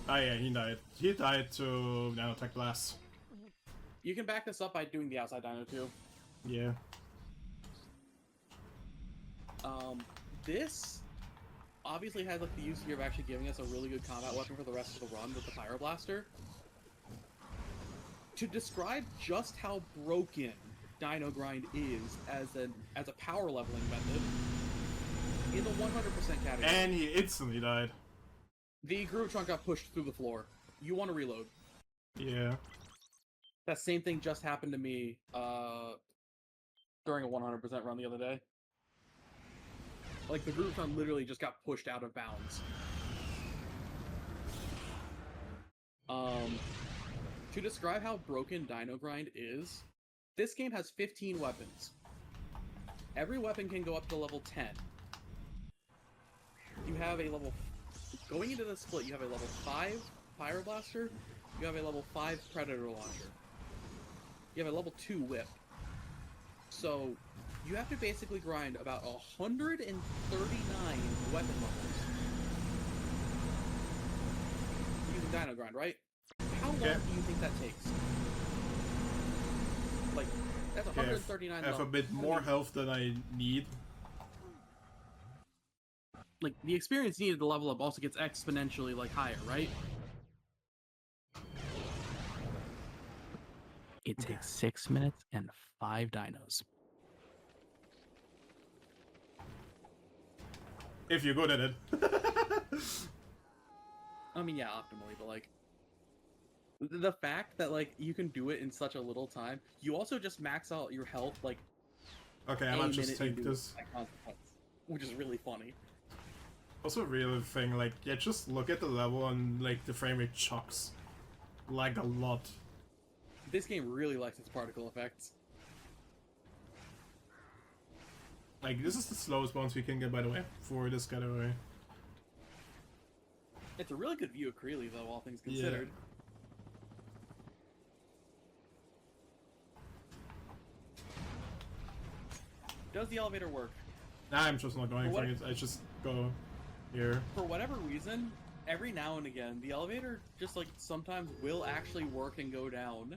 Oh yeah, he died. He died to nanotech blast. You can back this up by doing the outside dino too. Yeah. This obviously has like the use here of actually giving us a really good combat weapon for the rest of the run with the Pyroblaster. To describe just how broken Dino Grind is as a power leveling method, in the 100% category. And he instantly died. The Groove Trunk got pushed through the floor. You want to reload. Yeah. That same thing just happened to me during a 100% run the other day. Like, the Groove Trunk literally just got pushed out of bounds. To describe how broken Dino Grind is, this game has 15 weapons. Every weapon can go up to level 10. You have a level... Going into the split, you have a level 5 Pyroblaster, you have a level 5 Predator Launcher. You have a level 2 Whip. So, you have to basically grind about 139 weapon levels. Using Dino Grind, right? How long do you think that takes? Like, that's 139 I have a bit more health than I need. Like, the experience needed to level up also gets exponentially, like, higher, right? It takes 6 minutes and 5 dinos. If you're good at it. I mean, yeah, optimally, but, like... The fact that, like, you can do it in such a little time, you also just max out your health, like... Okay, I might just take this. Which is really funny. Also, a real thing, like, yeah, just look at the level and, like, the frame rate chucks. Like, a lot. This game really likes its particle effects. Like, this is the slowest bounce we can get, by the way, for this getaway. It's a really good view of Creeley, though, all things considered. Yeah. Does the elevator work? Nah, I'm just not going for it. I just go here. For whatever reason, every now and again, the elevator just, like, sometimes will actually work and go down.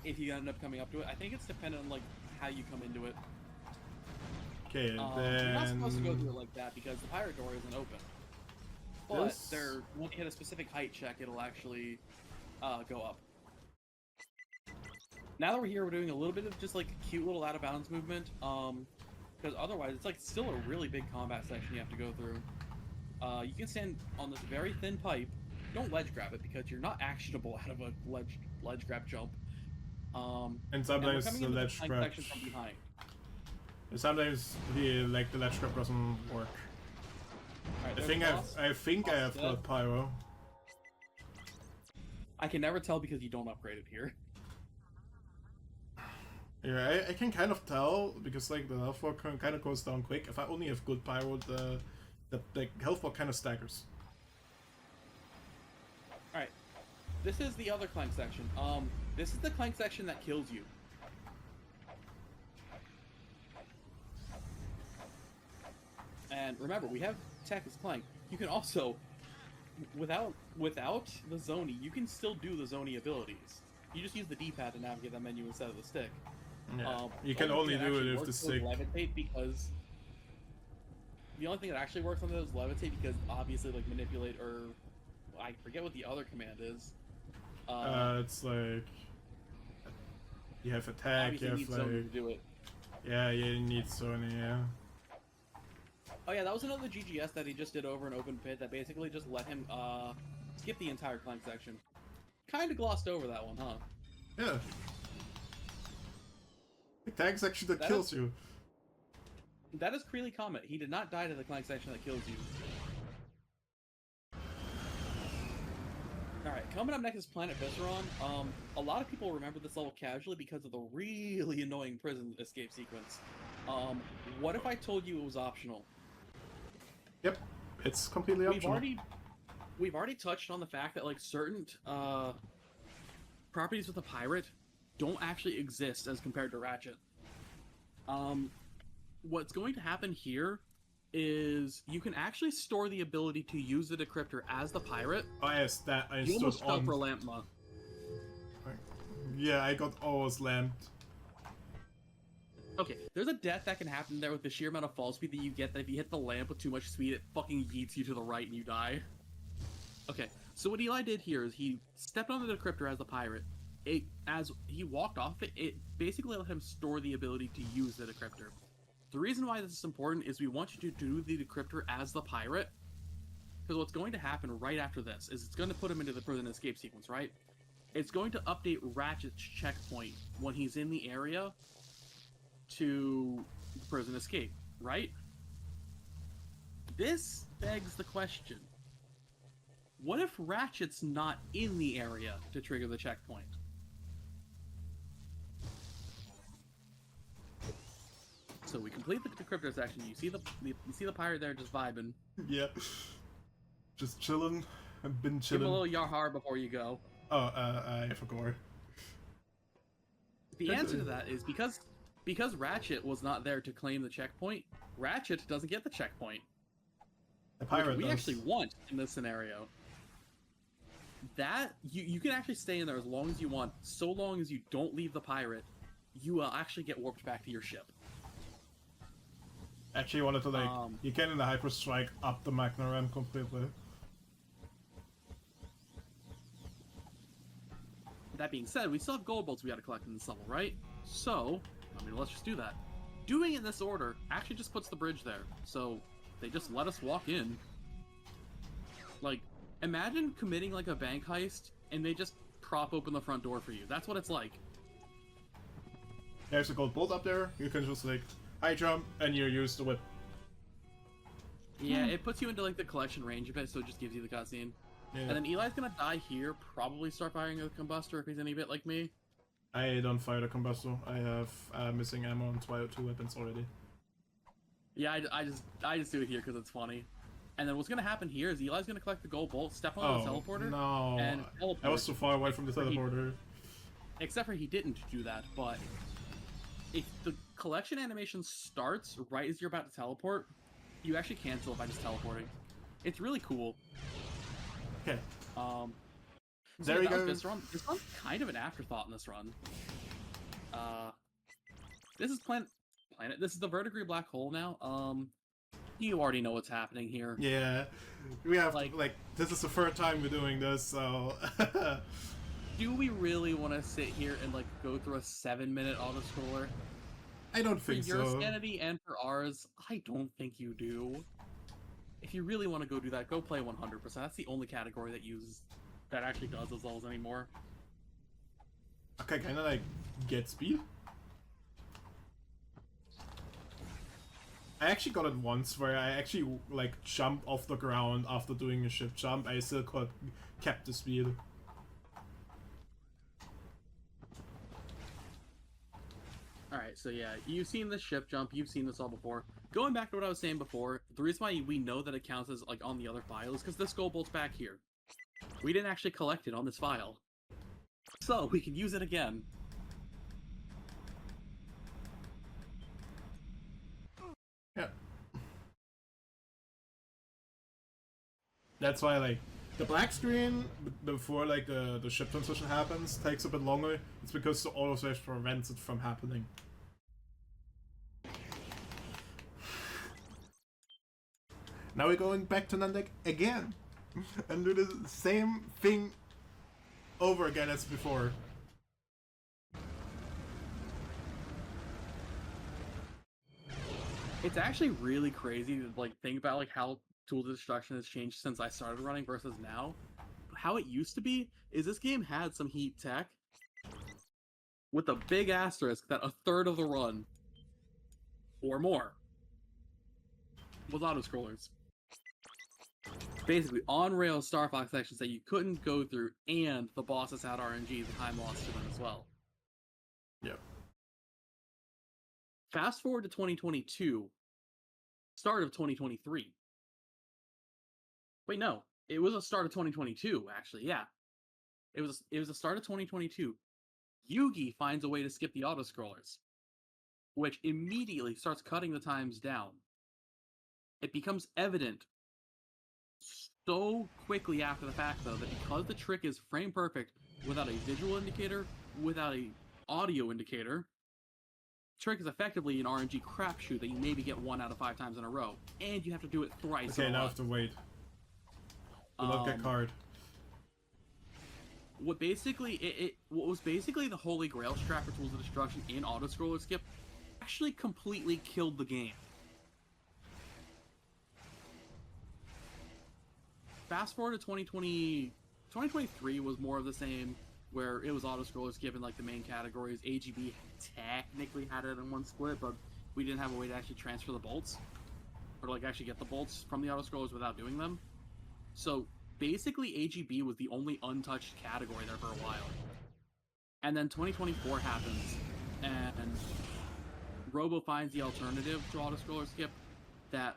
If you end up coming up to it. I think it's dependent on, like, how you come into it. Okay, You're not supposed to go through it like that because the pirate door isn't open. But when you hit a specific height check, it'll actually go up. Now that we're here, we're doing a little bit of just like cute little out of bounds movement. Because otherwise, it's like still a really big combat section you have to go through. You can stand on this very thin pipe. Don't ledge grab it because you're not actionable out of a ledge grab jump. And sometimes the ledge grab. From behind. Sometimes the ledge grab doesn't work. Right, I think I have got pyro. I can never tell because you don't upgrade it here. Yeah, I can kind of tell because like the health bar kind of goes down quick. If I only have good pyro, the health bar kind of staggers. All right, this is the other Clank section. This is the Clank section that kills you. And remember, we have tech as Clank. You can also, without the Zoni, you can still do the Zoni abilities. You just use the D-pad to navigate that menu instead of the stick. Yeah. You can only do it if the stick. Levitate because the only thing that actually works on those is levitate because obviously like manipulate or I forget what the other command is. It's like you have attack. You have like to do it. Yeah, you need Sony. Yeah. Oh yeah, that was another GGS that he just did over an open pit that basically just let him skip the entire Clank section. Kind of glossed over that one, huh? Yeah. The tag section that kills you. That is Creeley comment. He did not die to the Clank section that kills you. Alright, coming up next is Planet Visceron. A lot of people remember this level casually because of the really annoying prison escape sequence. What if I told you it was optional? Yep, it's completely optional. We've already touched on the fact that like certain properties with a pirate don't actually exist as compared to Ratchet. What's going to happen here is you can actually store the ability to use the decryptor as the pirate. Oh yes, that I You stood almost fell on. for Lampma. Yeah, I got all slammed. Okay, there's a death that can happen there with the sheer amount of fall speed that you get, that if you hit the lamp with too much speed, it fucking yeets you to the right and you die. Okay, so what Eli did here is he stepped on the decryptor as the pirate. As he walked off it basically let him store the ability to use the decryptor. The reason why this is important is we want you to do the decryptor as the pirate, because what's going to happen right after this is it's going to put him into the prison escape sequence, right? It's going to update Ratchet's checkpoint when he's in the area to prison escape, right? This begs the question, what if Ratchet's not in the area to trigger the checkpoint? So we complete the decryptor section. You see the pirate there just vibing. Yeah. Just chilling. I've been Give him a chilling. little yahar before you go. Oh, I forgot. The answer to that is because Ratchet was not there to claim the checkpoint, Ratchet doesn't get the checkpoint. The pirate we does. actually want in this scenario. That you can actually stay in there as long as you want, so long as you don't leave the pirate, you will actually get warped back to your ship. Actually wanted to like you can in the hyper strike up the Magna ramp completely. That being said, we still have gold bolts we gotta collect in this level, right? So, I mean, let's just do that. Doing it in this order actually just puts the bridge there, so they just let us walk in. Like, imagine committing like a bank heist and they just prop open the front door for you. That's what it's like. There's a gold bolt up there. You can just like high jump and you use the whip. Yeah, it puts you into like the collection range of it, so it just gives you the cutscene. Yeah. And then Eli's gonna die here, probably start firing a combustor if he's any bit like me. I don't fire the combustor. I have missing ammo on 2 weapons already. Yeah, I just do it here because it's funny. And then what's gonna happen here is Eli's gonna collect the gold bolt, step on the teleporter, no. and teleport. I was so far away from the teleporter. Except for he didn't do that, but if the collection animation starts right as you're about to teleport, you actually cancel it by just teleporting. It's really cool. Okay. So there you go. This run's kind of an afterthought in this run. This is planet. This is the verdigris black hole now. You already know what's happening here. Yeah, we have like this is the third time we're doing this, so. Do we really want to sit here and like go through a 7-minute auto-scroller? I don't think so. For your sanity and for ours, I don't think you do. If you really want to go do that, go play 100%. That's the only category that actually does those levels anymore. Okay, kind of like get speed. I actually got it once where I actually like jumped off the ground after doing a ship jump. I still kept the speed. Alright, so yeah, you've seen this ship jump, you've seen this all before. Going back to what I was saying before, the reason why we know that it counts as like on the other file is because this gold bolt's back here. We didn't actually collect it on this file. So, we can use it again. Yeah. That's why like the black screen before like the ship transition happens takes a bit longer. It's because the autosave prevents it from happening. Now we're going back to Nandek again and do the same thing over again as before. It's actually really crazy to like think about like how Tool Destruction has changed since I started running versus now. How it used to be is this game had some heat tech with a big asterisk that a third of the run or more was auto-scrollers. Basically, on-rail Star Fox sections that you couldn't go through, and the bosses had RNG, the time lost to them as well. Yep. Fast forward to 2022, start of 2023. Wait, no, it was a start of 2022, actually, yeah. It was the start of 2022. Yugi finds a way to skip the auto-scrollers, which immediately starts cutting the times down. It becomes evident so quickly after the fact, though, that because the trick is frame perfect without a visual indicator, without a audio indicator, trick is effectively an RNG crapshoot that you maybe get 1 out of 5 times in a row, and you have to do it thrice. Okay, now I have to wait. Do not get card. What was basically the holy grail strat for Tools of Destruction in auto scroller skip actually completely killed the game. Fast forward to 2020, 2023 was more of the same, where it was auto scroller skip in like the main categories. AGB technically had it in one split, but we didn't have a way to actually transfer the bolts, or like actually get the bolts from the auto scrollers without doing them. So basically AGB was the only untouched category there for a while. And then 2024 happens, and Robo finds the alternative to auto scroller skip that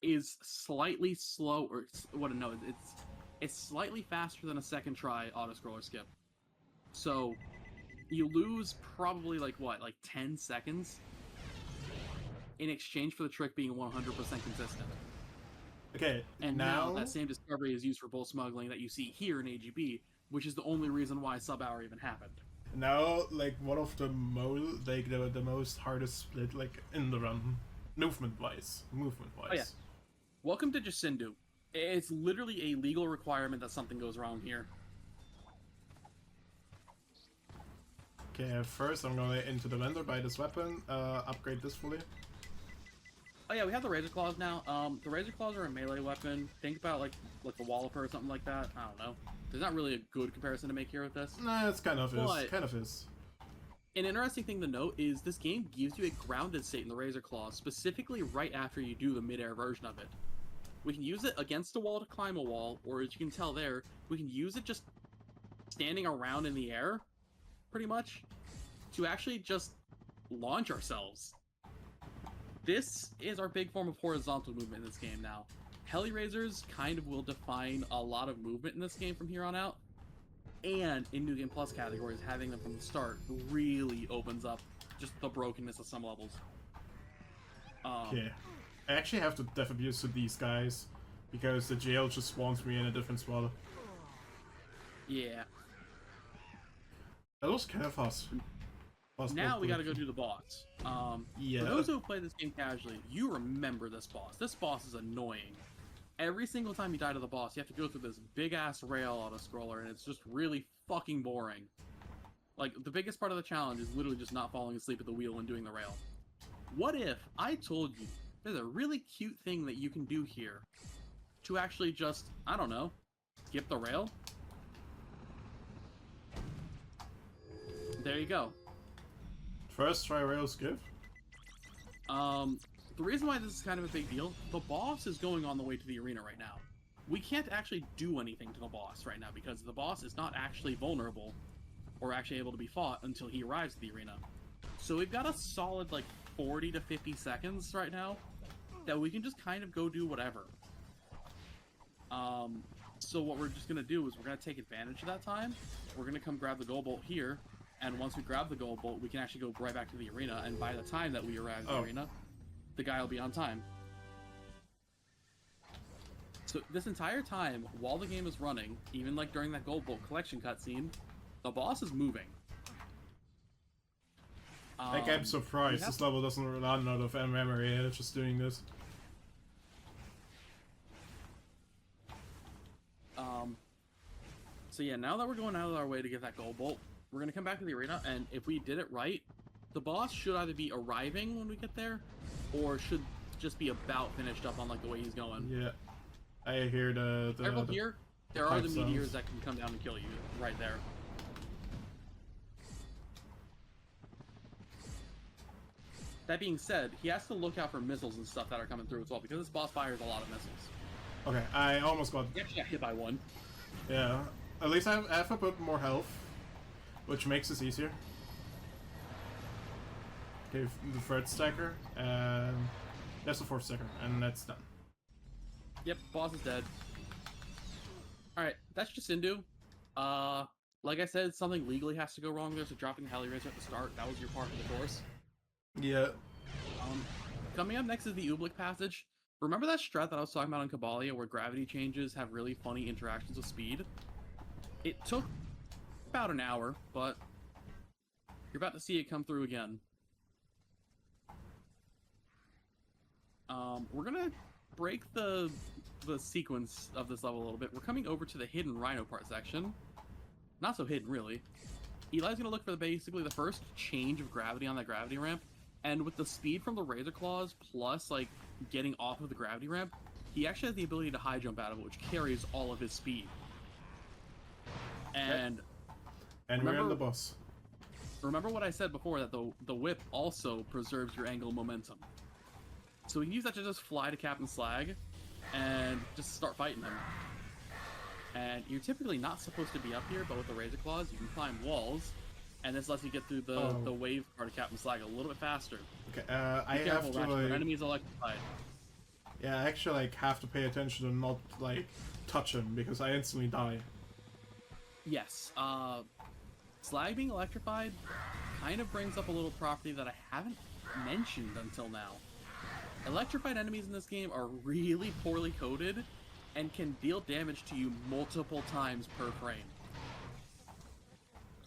is slightly slow, or it's slightly faster than a second try auto scroller skip. So you lose probably like 10 seconds in exchange for the trick being 100% consistent. Okay, and now that same discovery is used for bull smuggling that you see here in AGB, which is the only reason why sub hour even happened. Now, like, one of the the most hardest split, like, in the run, movement wise. Oh yeah. Welcome to Jacindu. It's literally a legal requirement that something goes wrong here. Okay, first I'm going into the vendor, buy this weapon, upgrade this fully. Oh yeah, we have the Razor Claws now. The Razor Claws are a melee weapon. Think about like the Walloper or something like that. I don't know. There's not really a good comparison to make here with this. Nah, it's kind of is. An interesting thing to note is this game gives you a grounded state in the Razor Claws, specifically right after you do the mid-air version of it. We can use it against a wall to climb a wall, or as you can tell there, we can use it just standing around in the air, pretty much, to actually just launch ourselves. This is our big form of horizontal movement in this game now. Heli Razors kind of will define a lot of movement in this game from here on out, and in New Game Plus categories, having them from the start really opens up just the brokenness of some levels. Okay. I actually have to def abuse to these guys, because the jail just spawns me in a different spot. Yeah. That was kind of fast. Now we gotta go do the boss. Yeah. For those who have played this game casually, you remember this boss. This boss is annoying. Every single time you die to the boss, you have to go through this big-ass rail auto-scroller, and it's just really fucking boring. Like, the biggest part of the challenge is literally just not falling asleep at the wheel when doing the rail. What if I told you there's a really cute thing that you can do here to actually just, I don't know, skip the rail? There you go. First try rail skip? The reason why this is kind of a big deal, the boss is going on the way to the arena right now. We can't actually do anything to the boss right now because the boss is not actually vulnerable or actually able to be fought until he arrives at the arena. So we've got a solid like 40 to 50 seconds right now that we can just kind of go do whatever. So what we're just going to do is we're going to take advantage of that time. We're going to come grab the gold bolt here, and once we grab the gold bolt, we can actually go right back to the arena, and by the time that we arrive at the arena, the guy will be on time. So this entire time, while the game is running, even like during that gold bolt collection cutscene, the boss is moving. Like, I'm surprised this level doesn't run out of memory and it's just doing this. So yeah, now that we're going out of our way to get that gold bolt, we're going to come back to the arena, and if we did it right, the boss should either be arriving when we get there, or should just be about finished up on like the way he's going. Yeah. I hear the here, there are the meteors that can come down and kill you right there. That being said, he has to look out for missiles and stuff that are coming through as well, because this boss fires a lot of missiles. Okay, I almost got... He actually got hit by one. Yeah. At least I have a bit more health, which makes this easier. Okay, the third stacker, and that's the fourth stacker, and that's done. Yep, boss is dead. Alright, that's Jacindu. Like I said, something legally has to go wrong there, so dropping the Heli Razor at the start, that was your part of the course. Yeah. Coming up next is the Ooblik passage. Remember that strat that I was talking about on Cabalia where gravity changes have really funny interactions with speed? It took about an hour, but you're about to see it come through again. We're gonna break the sequence of this level a little bit. We're coming over to the hidden rhino part section. Not so hidden, really. Eli's gonna look for basically the first change of gravity on that gravity ramp, and with the speed from the Razor Claws plus like getting off of the gravity ramp, he actually has the ability to high jump out of it, which carries all of his speed. And we're on the boss. Remember what I said before, that the whip also preserves your angle momentum. So we can use that to just fly to Captain Slag and just start fighting him. And you're typically not supposed to be up here, but with the Razor Claws, you can climb walls, and this lets you get through the wave part of Captain Slag a little bit faster. Okay, I have to, Ratchet, like... your enemy is electrified. Yeah, I actually, like, have to pay attention to not, like, touch him, because I instantly die. Yes, Slag being electrified kind of brings up a little property that I haven't mentioned until now. Electrified enemies in this game are really poorly coded and can deal damage to you multiple times per frame.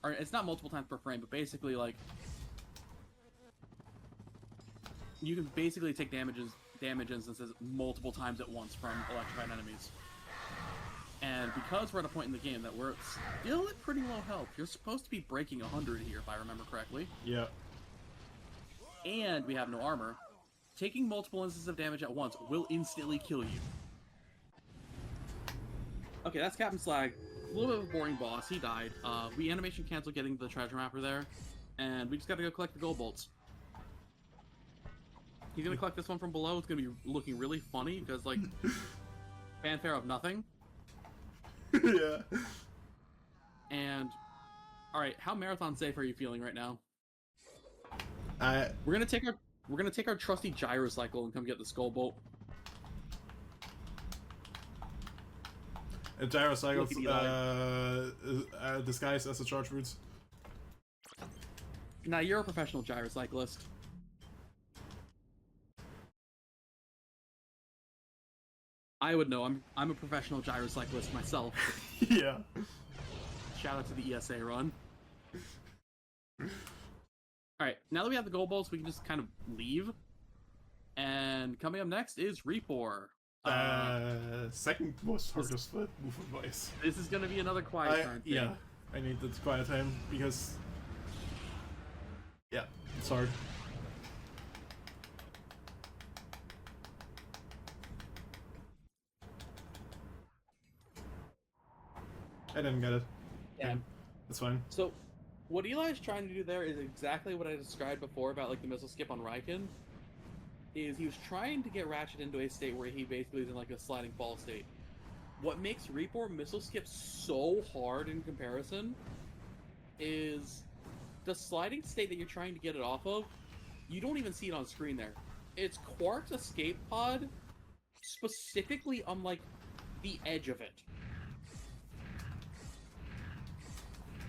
Or it's not multiple times per frame, but basically, like, you can basically take damage instances multiple times at once from electrified enemies. And because we're at a point in the game that we're still at pretty low health, you're supposed to be breaking 100 here, if I remember correctly. Yeah. And we have no armor. Taking multiple instances of damage at once will instantly kill you. Okay, that's Captain Slag. A little bit of a boring boss. He died. We animation cancel getting the treasure mapper there, and we just gotta go collect the gold bolts. He's gonna collect this one from below. It's gonna be looking really funny because, like, fanfare of nothing. Yeah. And all right, how marathon safe are you feeling right now? We're gonna take our trusty gyrocycle and come get the skull bolt. A gyrocycle disguised as a charge roots. Now you're a professional gyrocyclist. I would know. I'm a professional gyrocyclist myself. Yeah. Shout out to the ESA run. Alright, now that we have the gold bolts, we can just kind of leave. And coming up next is Repor. Second most hardest move advice. This is going to be another quiet time thing. Yeah, I need this quiet time because... Yeah, it's hard. I didn't get it. Yeah. That's fine. So, what Eli's trying to do there is exactly what I described before about, like, the missile skip on Raiken. Is he was trying to get Ratchet into a state where he basically is in, like, a sliding fall state. What makes Repor missile skip so hard in comparison is the sliding state that you're trying to get it off of, you don't even see it on screen there. It's Quark's escape pod, specifically on, like, the edge of it.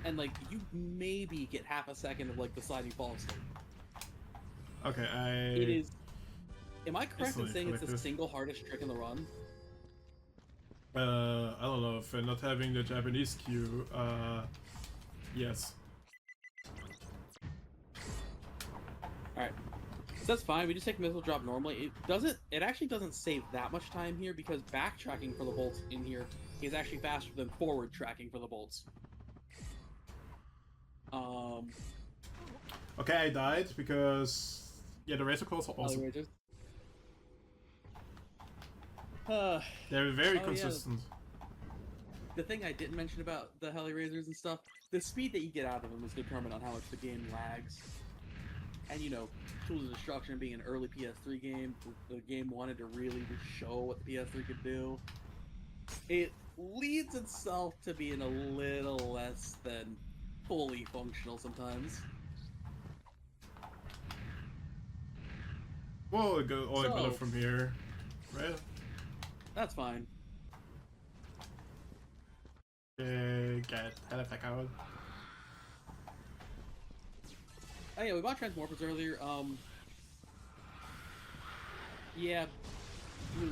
And, like, you maybe get half a second of, like, the sliding fall state. Okay, It is... Am I correct in saying it's the single hardest trick in the run? I don't know, if not having the Japanese queue, yes. Alright. So that's fine, we just take missile drop normally. It actually doesn't save that much time here because backtracking for the bolts in here is actually faster than forward tracking for the bolts. Okay, I died because... Yeah, the Razor Claws are awesome. They're very consistent. Yeah. The thing I didn't mention about the Heli Razors and stuff, the speed that you get out of them is determined on how much the game lags. And, you know, Tools of Destruction being an early PS3 game, the game wanted to really show what the PS3 could do. It leads itself to being a little less than fully functional sometimes. Well, it goes all better from here, right? That's fine. Okay, get head attack out. Oh yeah, we bought Transmorphers earlier. Yeah,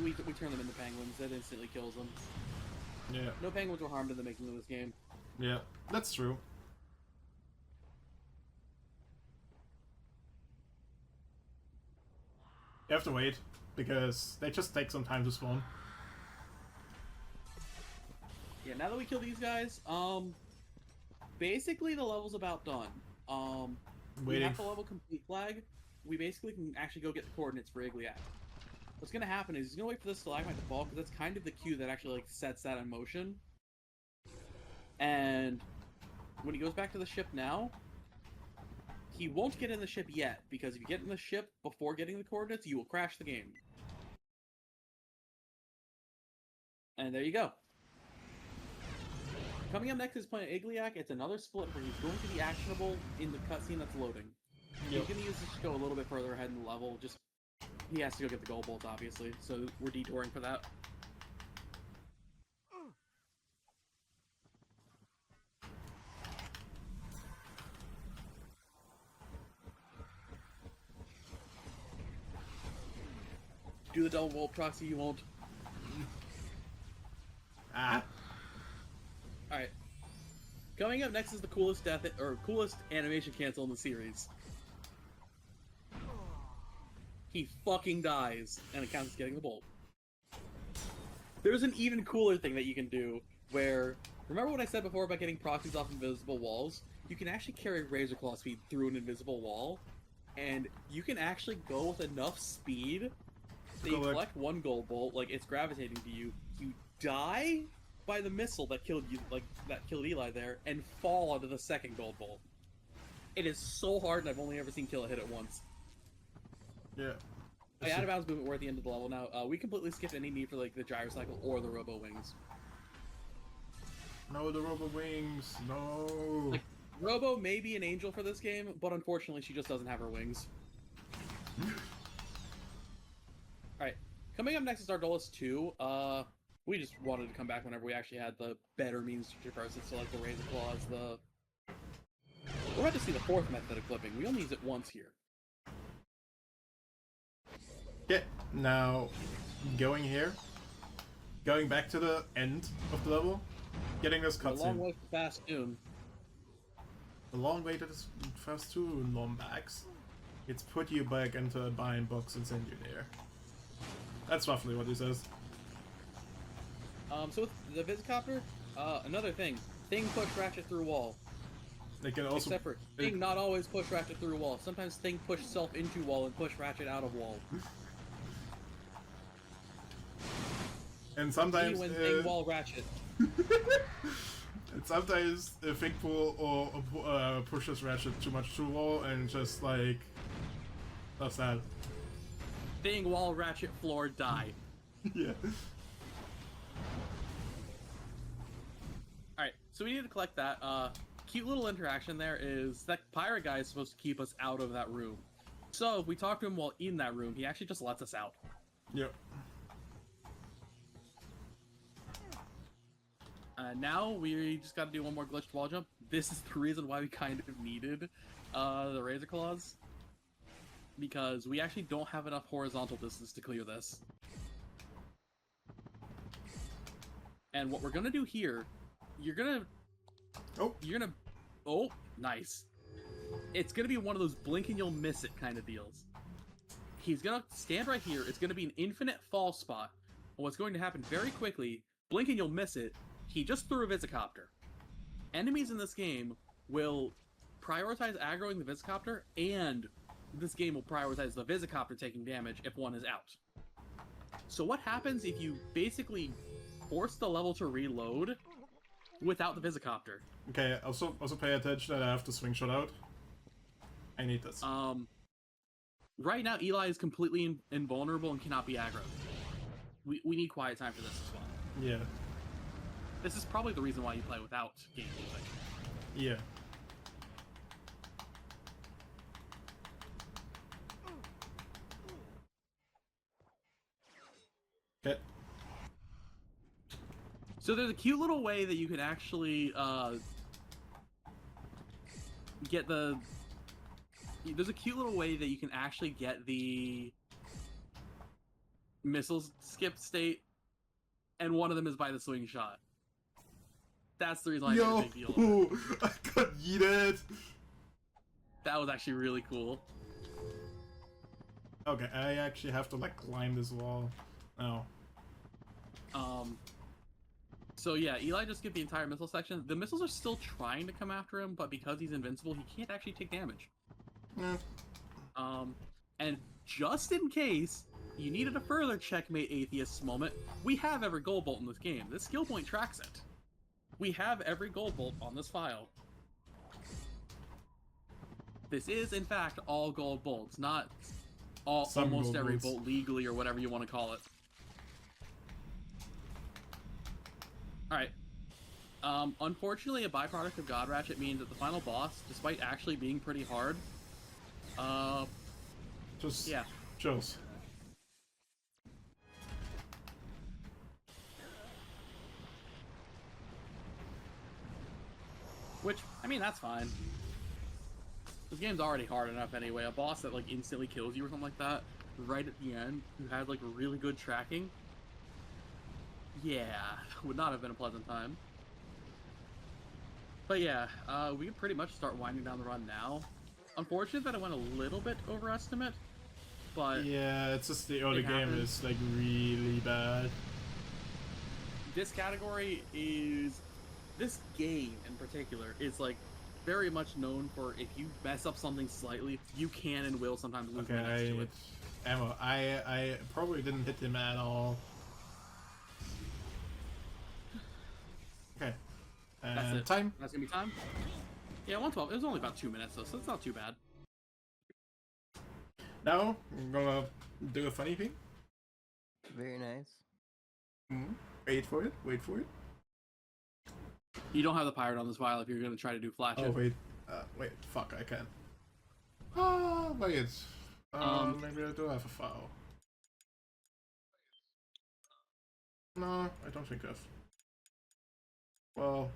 We turn them into penguins. That instantly kills them. Yeah. No penguins were harmed in the making of this game. Yeah, that's true. You have to wait, because they just take some time to spawn. Yeah, now that we kill these guys, basically the level's about done. We have the level complete flag. We basically can actually go get the coordinates for Igliak. What's gonna happen is he's gonna wait for this stalagmite to fall, because that's kind of the cue that actually like sets that in motion. And when he goes back to the ship now, he won't get in the ship yet, because if you get in the ship before getting the coordinates, you will crash the game. And there you go. Coming up next is playing Igliak. It's another split where he's going to be actionable in the cutscene that's loading. Yep. He's going to use this to go a little bit further ahead in the level. Just he has to go get the gold bolts, obviously, so we're detouring for that. Do the double bolt proxy, you won't. Ah. Alright. Coming up next is the coolest coolest animation cancel in the series. He fucking dies, and it counts as getting the bolt. There's an even cooler thing that you can do, where... Remember what I said before about getting proxies off invisible walls? You can actually carry Razor Claw speed through an invisible wall, and you can actually go with enough speed that you collect one gold bolt, like it's gravitating to you, you die by the missile that killed you, like that killed Eli there, and fall onto the second gold bolt. It is so hard, and I've only ever seen Killa hit it once. Yeah. Out of bounds movement, we're at the end of the level now. We completely skipped any need for like the gyrocycle or the robo wings. No, the robo wings. No. Like, Robo may be an angel for this game, but unfortunately she just doesn't have her wings. Alright, coming up next is Ardolus 2. We just wanted to come back whenever we actually had the better means to traverse it, so like the Razor Claws, We're about to see the fourth method of clipping. We only use it once here. Yeah, now, going here, going back to the end of the level, getting this cutscene. A long way to Fastoon. A long way to this Fastoon, Lombax. It's put you back into a bind box and send you there. That's roughly what he says. So with the Viscopter, another thing. Thing push Ratchet through wall. They can also... Except for Thing not always push Ratchet through wall. Sometimes Thing push self into wall and push Ratchet out of wall. And sometimes... when Thing wall Ratchet. And sometimes Thing pull or pushes Ratchet too much through wall and just like... That's that. Thing wall Ratchet floor die. Yeah. Alright, so we need to collect that. Cute little interaction there is that pirate guy is supposed to keep us out of that room. So if we talk to him while in that room, he actually just lets us out. Yep. Now we just gotta do one more glitched wall jump. This is the reason why we kind of needed the Razor Claws. Because we actually don't have enough horizontal distance to clear this. And what we're gonna do here, you're gonna... Oh, nice. It's gonna be one of those blink and you'll miss it kind of deals. He's gonna stand right here. It's gonna be an infinite fall spot. And what's going to happen very quickly, blink and you'll miss it, he just threw a Visicopter. Enemies in this game will prioritize aggroing the Visicopter, and this game will prioritize the Visicopter taking damage if one is out. So what happens if you basically force the level to reload without the Visicopter? Okay, also pay attention that I have to swing shot out. I need this. Right now Eli is completely invulnerable and cannot be aggroed. We need quiet time for this as well. Yeah. This is probably the reason why you play without game music. Yeah. Okay. So there's a cute little way that you can actually get the... There's a cute little way that you can actually get the missiles skip state, and one of them is by the swing shot. That's the reason I made a big deal of it. I got yeeted. That was actually really cool. Okay, I actually have to like climb this wall. Oh. So yeah, Eli just skipped the entire missile section. The missiles are still trying to come after him, but because he's invincible, he can't actually take damage. Yeah. And just in case you needed a further checkmate atheists moment, we have every gold bolt in this game. This skill point tracks it. We have every gold bolt on this file. This is, in fact, all gold bolts, not almost every bolt legally or whatever you want to call it. Alright. Unfortunately, a byproduct of God Ratchet means that the final boss, despite actually being pretty hard, Just shows. Which, I mean, that's fine. This game's already hard enough anyway. A boss that, like, instantly kills you or something like that, right at the end, who had, like, really good tracking, yeah, would not have been a pleasant time. But yeah, we can pretty much start winding down the run now. Unfortunate that it went a little bit overestimate, but... Yeah, it's just the early game is, like, really bad. This category is... This game, in particular, is, like, very much known for if you mess up something slightly, you can and will sometimes lose minutes to it. Ammo. I probably didn't hit him at all. Okay. And that's it. Time? That's gonna be time? Yeah, 112. It was only about 2 minutes, though, so it's not too bad. Now, I'm gonna do a funny thing. Very nice. Wait for it. Wait for it. You don't have the pirate on this file if you're gonna try to do flash it. Oh, wait. Wait. Fuck, I can. Ah, wait. Maybe I do have a file. No, I don't think I've... Well...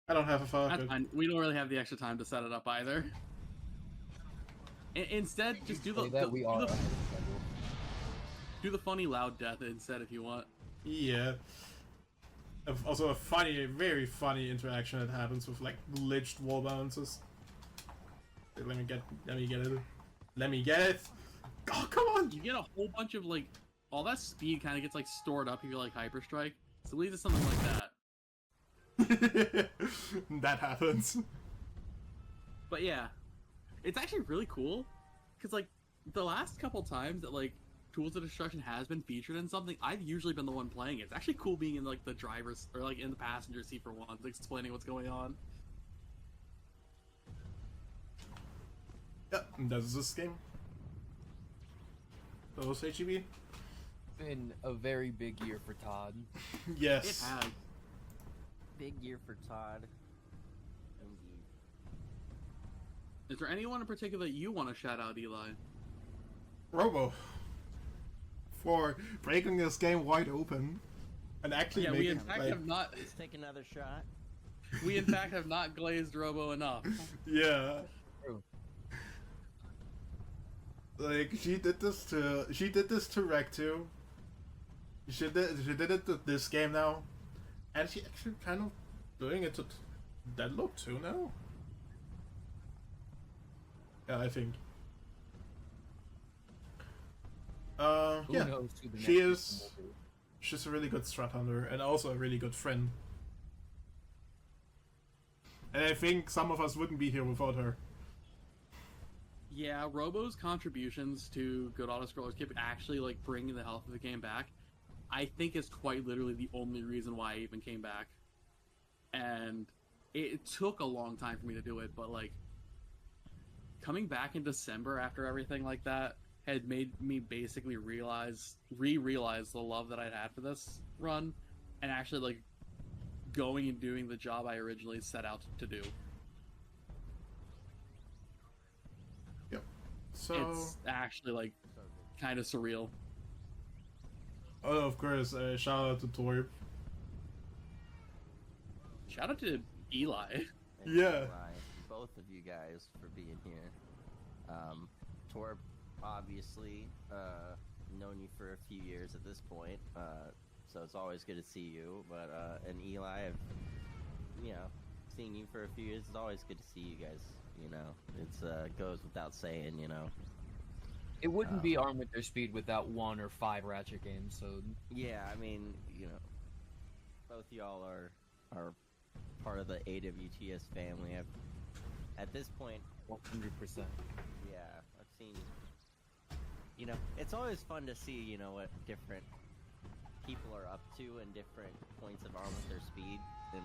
I don't have a file. That's fine. We don't really have the extra time to set it up either. Instead, just do the funny loud death instead if you want. Yeah. Also a funny, very funny interaction that happens with like glitched wall balances. Let me get it. Let me get it. Oh, come on! You get a whole bunch of like, all that speed kind of gets like stored up if you're like hyper strike. So leave it something like that. That happens. But yeah, it's actually really cool because like the last couple times that like Tools of Destruction has been featured in something, I've usually been the one playing it. It's actually cool being in like the driver's or like in the passenger seat for once, explaining what's going on. Yep, that's this game. Those HEB. Been a very big year for Todd. Yes. It has. Big year for Todd. Indeed. Is there anyone in particular you want to shout out, Eli? Robo. For breaking this game wide open and actually making, we in fact like... have not. Let's take another shot. We in fact have not glazed Robo enough. Yeah. True. Like she did this to Rec 2. She did it to this game now, and she actually kind of doing it to Deadloop 2 now. Yeah, I think. Yeah, she's a really good strat hunter and also a really good friend. And I think some of us wouldn't be here without her. Yeah, Robo's contributions to good auto-scrollers keep actually like bringing the health of the game back. I think is quite literally the only reason why I even came back. And it took a long time for me to do it, but like coming back in December after everything like that had made me basically realize the love that I'd had for this run and actually like going and doing the job I originally set out to do. Yep. So it's actually like kind of surreal. Oh, of course, shout out to Torp. Shout out to Eli. And Yeah. Eli, both of you guys for being here. Torp, obviously, known you for a few years at this point, so it's always good to see you. But and Eli, I've seen you for a few years. It's always good to see you guys. It's goes without saying. It wouldn't be Arm with Their Speed without 1 or 5 Ratchet games. So Yeah, I mean, both y'all are part of the AWTS family. At this point, 100%. yeah, I've seen. It's always fun to see, what different people are up to and different points of Arm with Their Speed and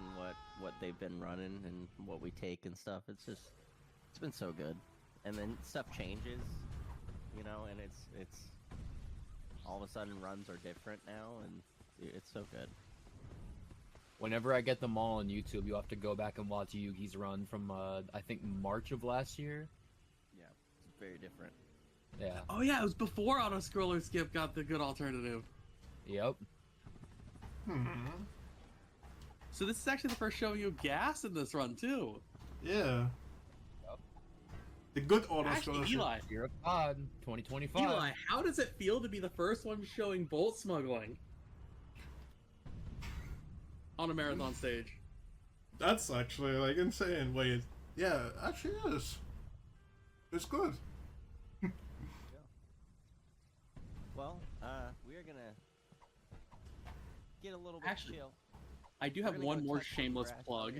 what they've been running and what we take and stuff. It's been so good. And then stuff changes, and it's all of a sudden runs are different now, and it's so good. Whenever I get them all on YouTube, you have to go back and watch Yugi's run from, I think, March of last year. Yeah, it's very different. Yeah. Oh yeah, it was before Auto Scroller Skip got the good alternative. Yep. So this is actually the first showing you gas in this run too. Yeah. Yep. The good auto Actually, scholarship. Eli, Year of God, 2025. Eli, how does it feel to be the first one showing bolt smuggling on a marathon stage? That's actually like insane. Wait, yeah, actually is. It's good. Well, we are gonna get a little bit Actually, chill. I do We're have gonna one go more touch some shameless grass. plug.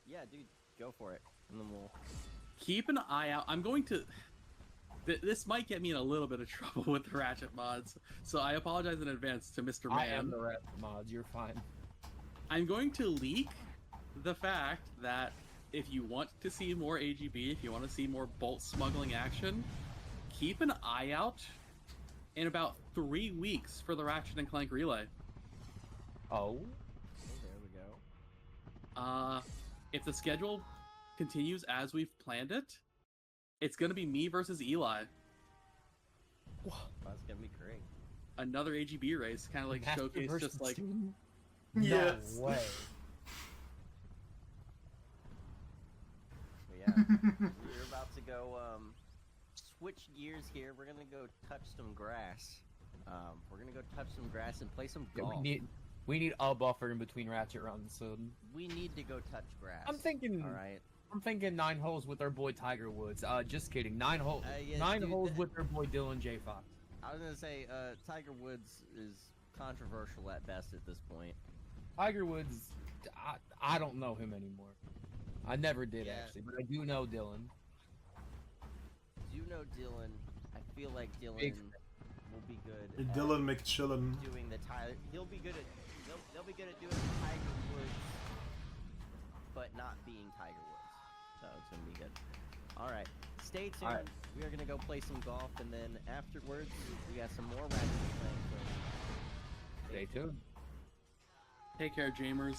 Yeah, dude, go for it, and then we'll. Keep an eye out. I'm going to. This might get me in a little bit of trouble with the Ratchet mods, so I apologize in advance to Mr. Man. I am the Ratchet mods. You're fine. I'm going to leak the fact that if you want to see more AGB, if you want to see more bolt smuggling action, keep an eye out in about 3 weeks for the Ratchet and Clank Relay. Oh. There we go. If the schedule continues as we've planned it, it's going to be me versus Eli. That's gonna be great. Another AGB race, kind of like Master showcase, versus just like student? Yes. No way. But yeah, we're about to go switch gears here. We're gonna go touch some grass. We're gonna go touch some grass and play some Yeah, golf. we need a buffer in between Ratchet runs. So We need to go touch grass. I'm thinking. All right. I'm thinking 9 holes with our boy Tiger Woods. Just kidding. 9 holes. Yeah, 9 dude, holes with our boy Dylan J. Fox. I was gonna say, Tiger Woods is controversial at best at this point. Tiger Woods. I don't know him anymore. I never did Yeah. actually, but I do know Dylan. Do you know Dylan? I feel like Dylan Big will be good. at Dylan McChillin. doing the Tyler. He'll be good at. They'll be good at doing the Tiger Woods, but not being Tiger Woods. So it's gonna be good. All right, stay tuned. All right. We are gonna go play some golf, and then afterwards we got some more Ratchet Clank. Stay tuned. take care, Jamers.